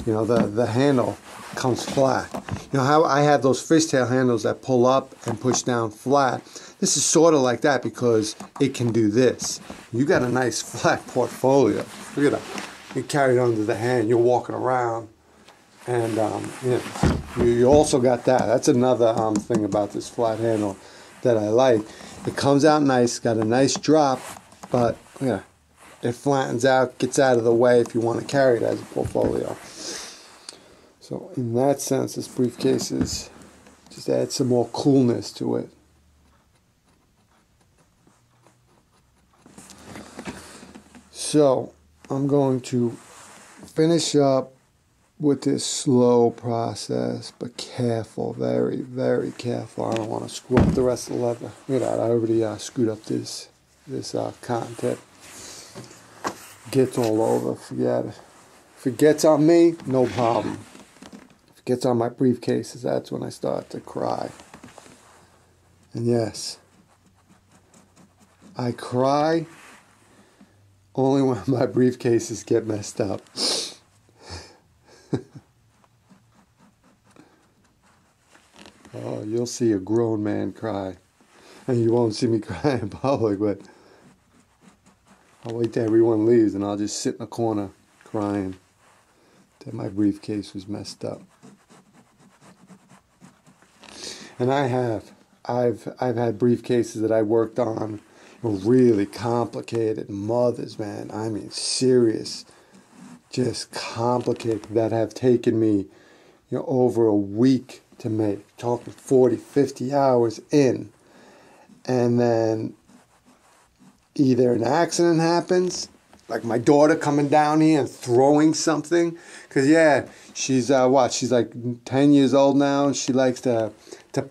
You know, the handle comes flat. You know how I have those fishtail handles that pull up and push down flat? This is sort of like that because it can do this. You got a nice flat portfolio. Look at that. You carry it under the hand. You're walking around. And you also got that. That's another thing about this flat handle that I like. It comes out nice, got a nice drop, but yeah, it flattens out, gets out of the way if you want to carry it as a portfolio. So in that sense, this briefcase is just adds some more coolness to it. So I'm going to finish up with this slow process, but careful, very, very careful. I don't want to screw up the rest of the leather. Look at that, I already screwed up this cotton tip. Gets all over, forget it. If it gets on me, no problem. If it gets on my briefcases, that's when I start to cry. And yes, I cry only when my briefcases get messed up. Oh, you'll see a grown man cry. And you won't see me cry in public, but I'll wait till everyone leaves and I'll just sit in a corner crying that my briefcase was messed up. And I've had briefcases that I worked on, really complicated mothers, man. I mean, serious, just complicated, that have taken me, over a week to make, talking 40, 50 hours in. And then either an accident happens, like my daughter coming down here and throwing something, because yeah, she's she's like 10 years old now, and she likes to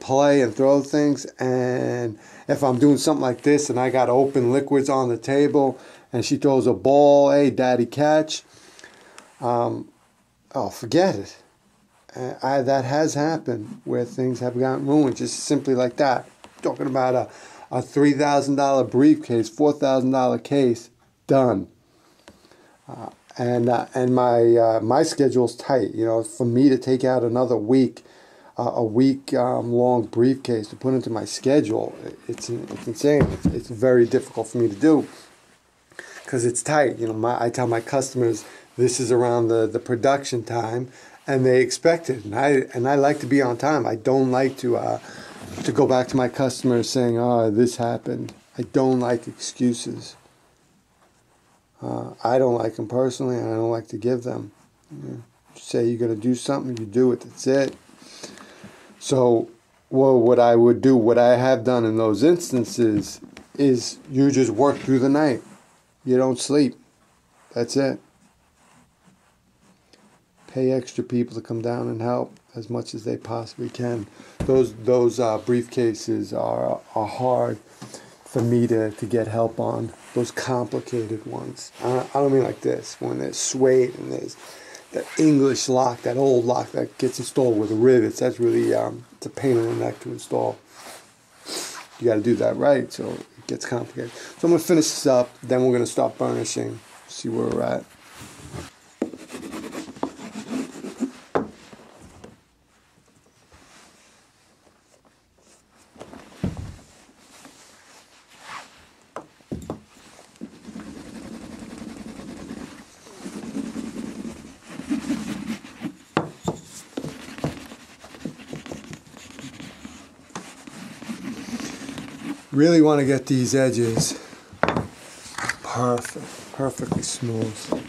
play and throw things. And if I'm doing something like this and I got open liquids on the table and she throws a ball, hey daddy, catch, forget it. That has happened where things have gotten ruined just simply like that. Talking about a $3,000 briefcase, $4,000 case, done. And my schedule's tight. For me to take out another week, a week long briefcase to put into my schedule, it's insane. It's very difficult for me to do because it's tight. I tell my customers this is around the production time, and they expect it, and I like to be on time. I don't like to go back to my customers saying, "Oh, this happened." I don't like excuses. I don't like them personally, and I don't like to give them. Say you're going to do something, you do it. That's it. So, what I would do, what I have done in those instances, is you just work through the night. You don't sleep. That's it. Pay extra people to come down and help as much as they possibly can. Those briefcases are hard for me to get help on. Those complicated ones. I don't mean like this, when there's suede and there's the English lock, that old lock that gets installed with rivets. That's really, it's a pain in the neck to install. You got to do that right, so it gets complicated. So I'm going to finish this up, then we're going to start burnishing, see where we're at. Really want to get these edges perfectly smooth.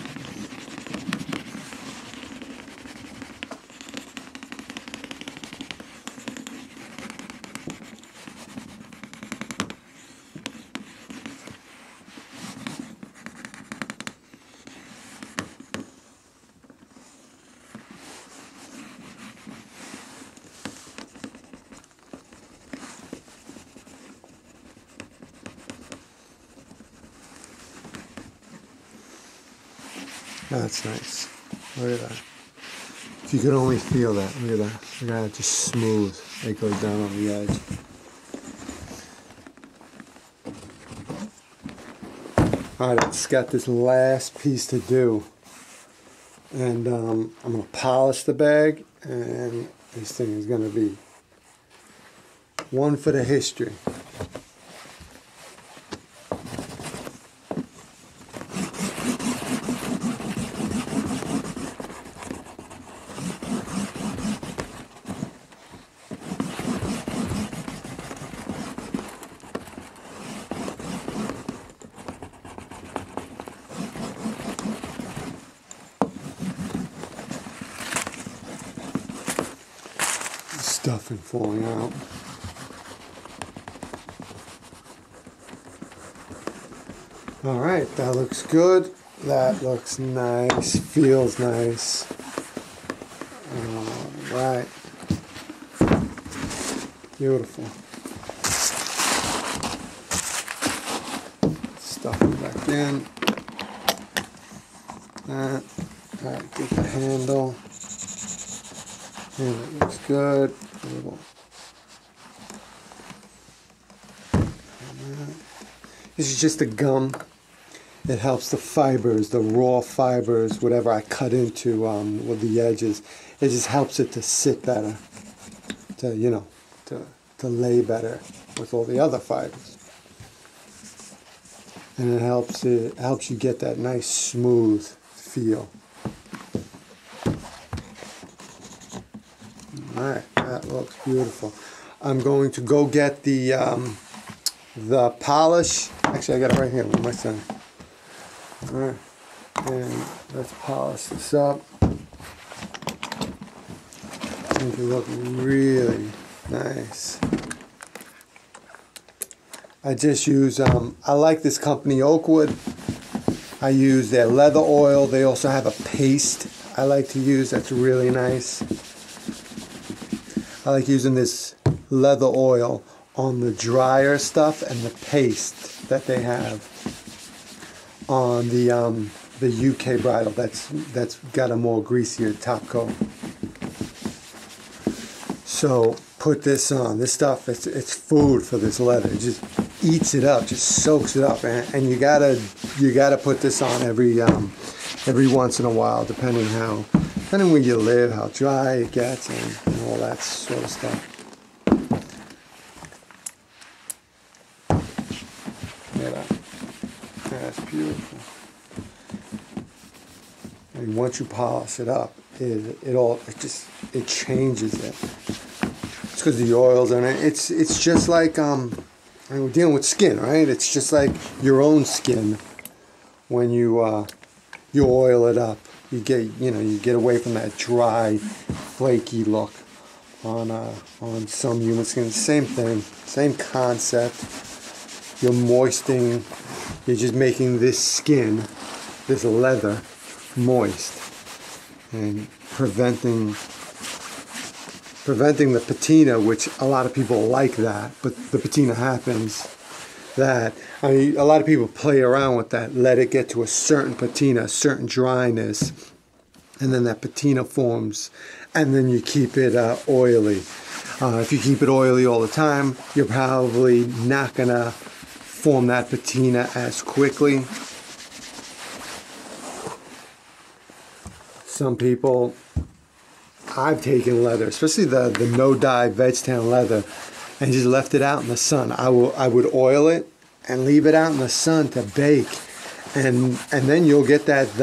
That's nice. Look at that. If you could only feel that. Look at that. Look at that, just smooth. It goes down on the edge. Alright, it's got this last piece to do. And I'm going to polish the bag, and this thing is going to be one for the history. Stuffing falling out. All right, that looks good. That looks nice. Feels nice. All right. Beautiful. Stuff it back in. That. All right, get the handle. And it looks good. This is just a gum. It helps the fibers, the raw fibers, whatever I cut into with the edges. It just helps it to sit better, to lay better with all the other fibers. And it helps you get that nice smooth feel. Alright, that looks beautiful. I'm going to go get the polish. Actually, I got it right here with my son. Alright, and let's polish this up. Make it look really nice. I just use, I like this company, Oakwood. I use their leather oil. They also have a paste I like to use that's really nice. I like using this leather oil on the drier stuff and the paste that they have on the UK Bridle that's got a more greasier top coat. So put this on. This stuff, it's food for this leather. It just eats it up, just soaks it up, and you gotta put this on every once in a while, depending where you live, how dry it gets, and all that sort of stuff. Look at that. That's beautiful. And once you polish it up, it changes it. It's because the oils in it. It's just like we're dealing with skin, right? It's just like your own skin. When you oil it up, you get away from that dry, flaky look on some human skin. Same thing, same concept. You're moistening. You're just making this skin, this leather, moist, and preventing the patina, which a lot of people like that, but the patina happens. A lot of people play around with that, let it get to a certain patina, a certain dryness, and then that patina forms, and then you keep it oily. If you keep it oily all the time, you're probably not going to form that patina as quickly. Some people, I've taken leather, especially the no-dye veg-tan leather, and just left it out in the sun. I would oil it and leave it out in the sun to bake, and then you'll get that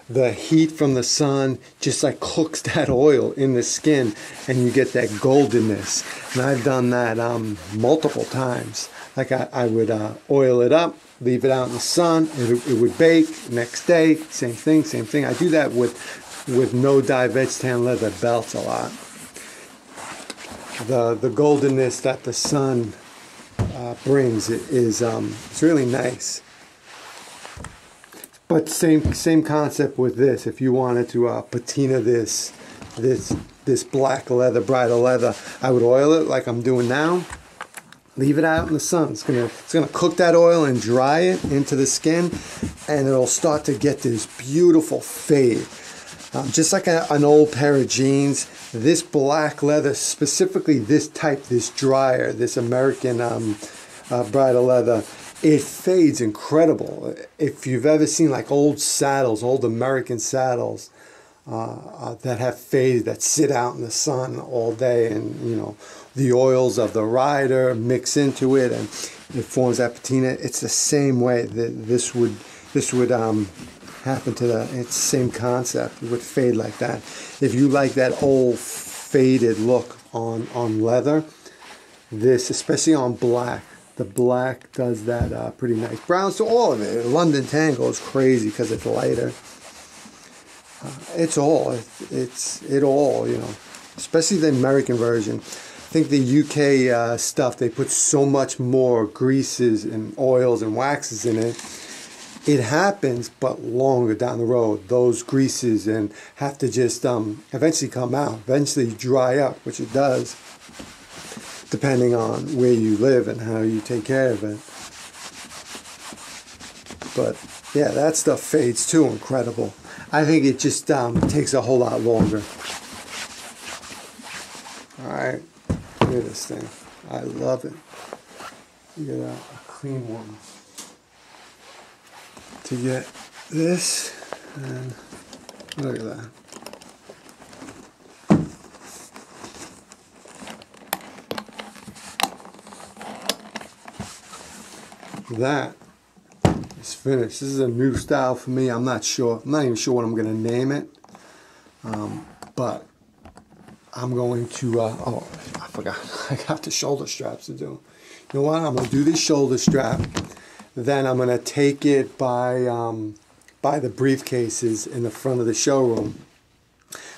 the heat from the sun just like cooks that oil in the skin, and you get that goldenness. And I've done that multiple times. Like I would oil it up, leave it out in the sun, it would bake. Next day, same thing. I do that with no-dye veg-tan leather belts a lot. The goldenness that the sun brings is it's really nice. But same concept with this. If you wanted to patina this black leather, bridal leather, I would oil it like I'm doing now, Leave it out in the sun. It's gonna cook that oil and dry it into the skin, and it'll start to get this beautiful fade. Just like an old pair of jeans, this black leather, specifically this type, this dryer, this American bridle leather, it fades incredible. If you've ever seen like old saddles, old American saddles that have faded, that sit out in the sun all day, and you know, the oils of the rider mix into it and it forms that patina. It's the same way that this would happen to it's the same concept. It would fade like that. If you like that old faded look on leather, this, especially on black, the black does that pretty nice. Browns to all of it. London tan goes crazy because it's lighter. It all, you know, especially the American version. I think the UK stuff, they put so much more greases and oils and waxes in it. It happens, but longer down the road. Those greases and have to just eventually come out, eventually dry up, which it does, depending on where you live and how you take care of it. But yeah, that stuff fades too incredible. I think it just takes a whole lot longer. Alright, look at this thing. I love it. Look at that, a clean one. To get this, and look at that. That is finished. This is a new style for me. I'm not sure. I'm not even sure what I'm going to name it. But I'm going to, oh, I forgot. I got the shoulder straps to do. You know what? I'm going to do this shoulder strap. Then I'm going to take it by the briefcases in the front of the showroom.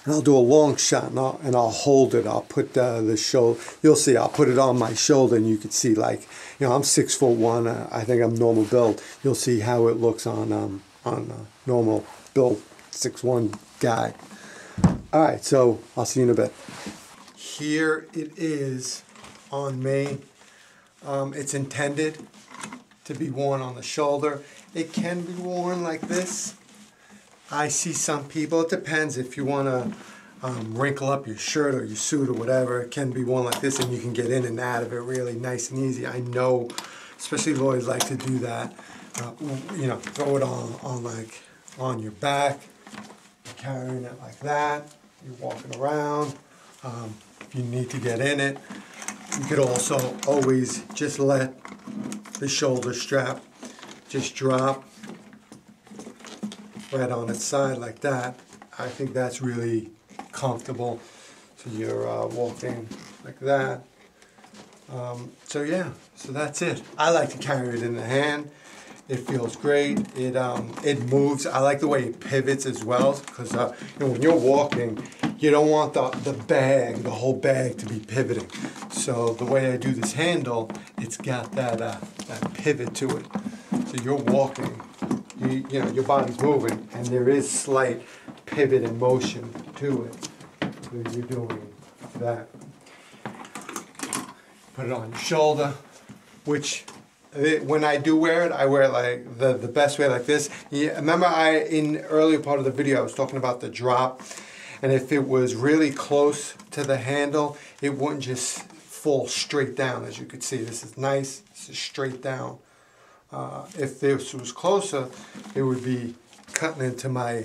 And I'll do a long shot, and I'll hold it. I'll put the shoulder, you'll see, I'll put it on my shoulder, and you can see, like, you know, I'm 6'1". I think I'm normal build. You'll see how it looks on normal build, 6'1" guy. All right, so I'll see you in a bit. Here it is on me. It's intended to be worn on the shoulder. It can be worn like this. I see some people, it depends if you want to wrinkle up your shirt or your suit or whatever, it can be worn like this and you can get in and out of it really nice and easy. I know, especially boys like to do that. You know, throw it on your back, you're carrying it like that, you're walking around. If you need to get in it, you could also always just let the shoulder strap just drop right on its side like that. I think that's really comfortable. So you're walking like that. So yeah, so that's it. I like to carry it in the hand. It feels great. It moves. I like the way it pivots as well, because you know, when you're walking, you don't want the whole bag to be pivoting. So the way I do this handle, it's got that pivot to it. So you're walking, you know, your body's moving, and there is slight pivot and motion to it. So you're doing that. Put it on your shoulder, which when I do wear it, I wear it like the best way like this. Yeah, remember in the earlier part of the video I was talking about the drop, and if it was really close to the handle, it wouldn't just fall straight down. As you can see, this is nice, this is straight down. If this was closer, it would be cutting into my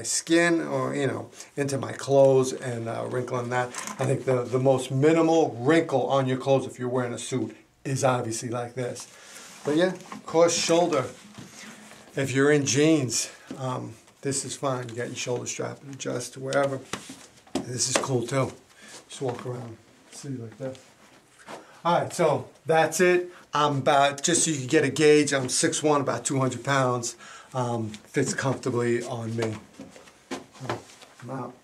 skin, or you know, into my clothes, and wrinkling that. I think the most minimal wrinkle on your clothes if you're wearing a suit is obviously like this. But yeah, of course, shoulder. If you're in jeans, this is fine. You got your shoulder strap and adjust to wherever. This is cool too. Just walk around, see like this. Alright, so that's it. I'm about, just so you can get a gauge, I'm 6'1", about 200 pounds. Fits comfortably on me. I'm out.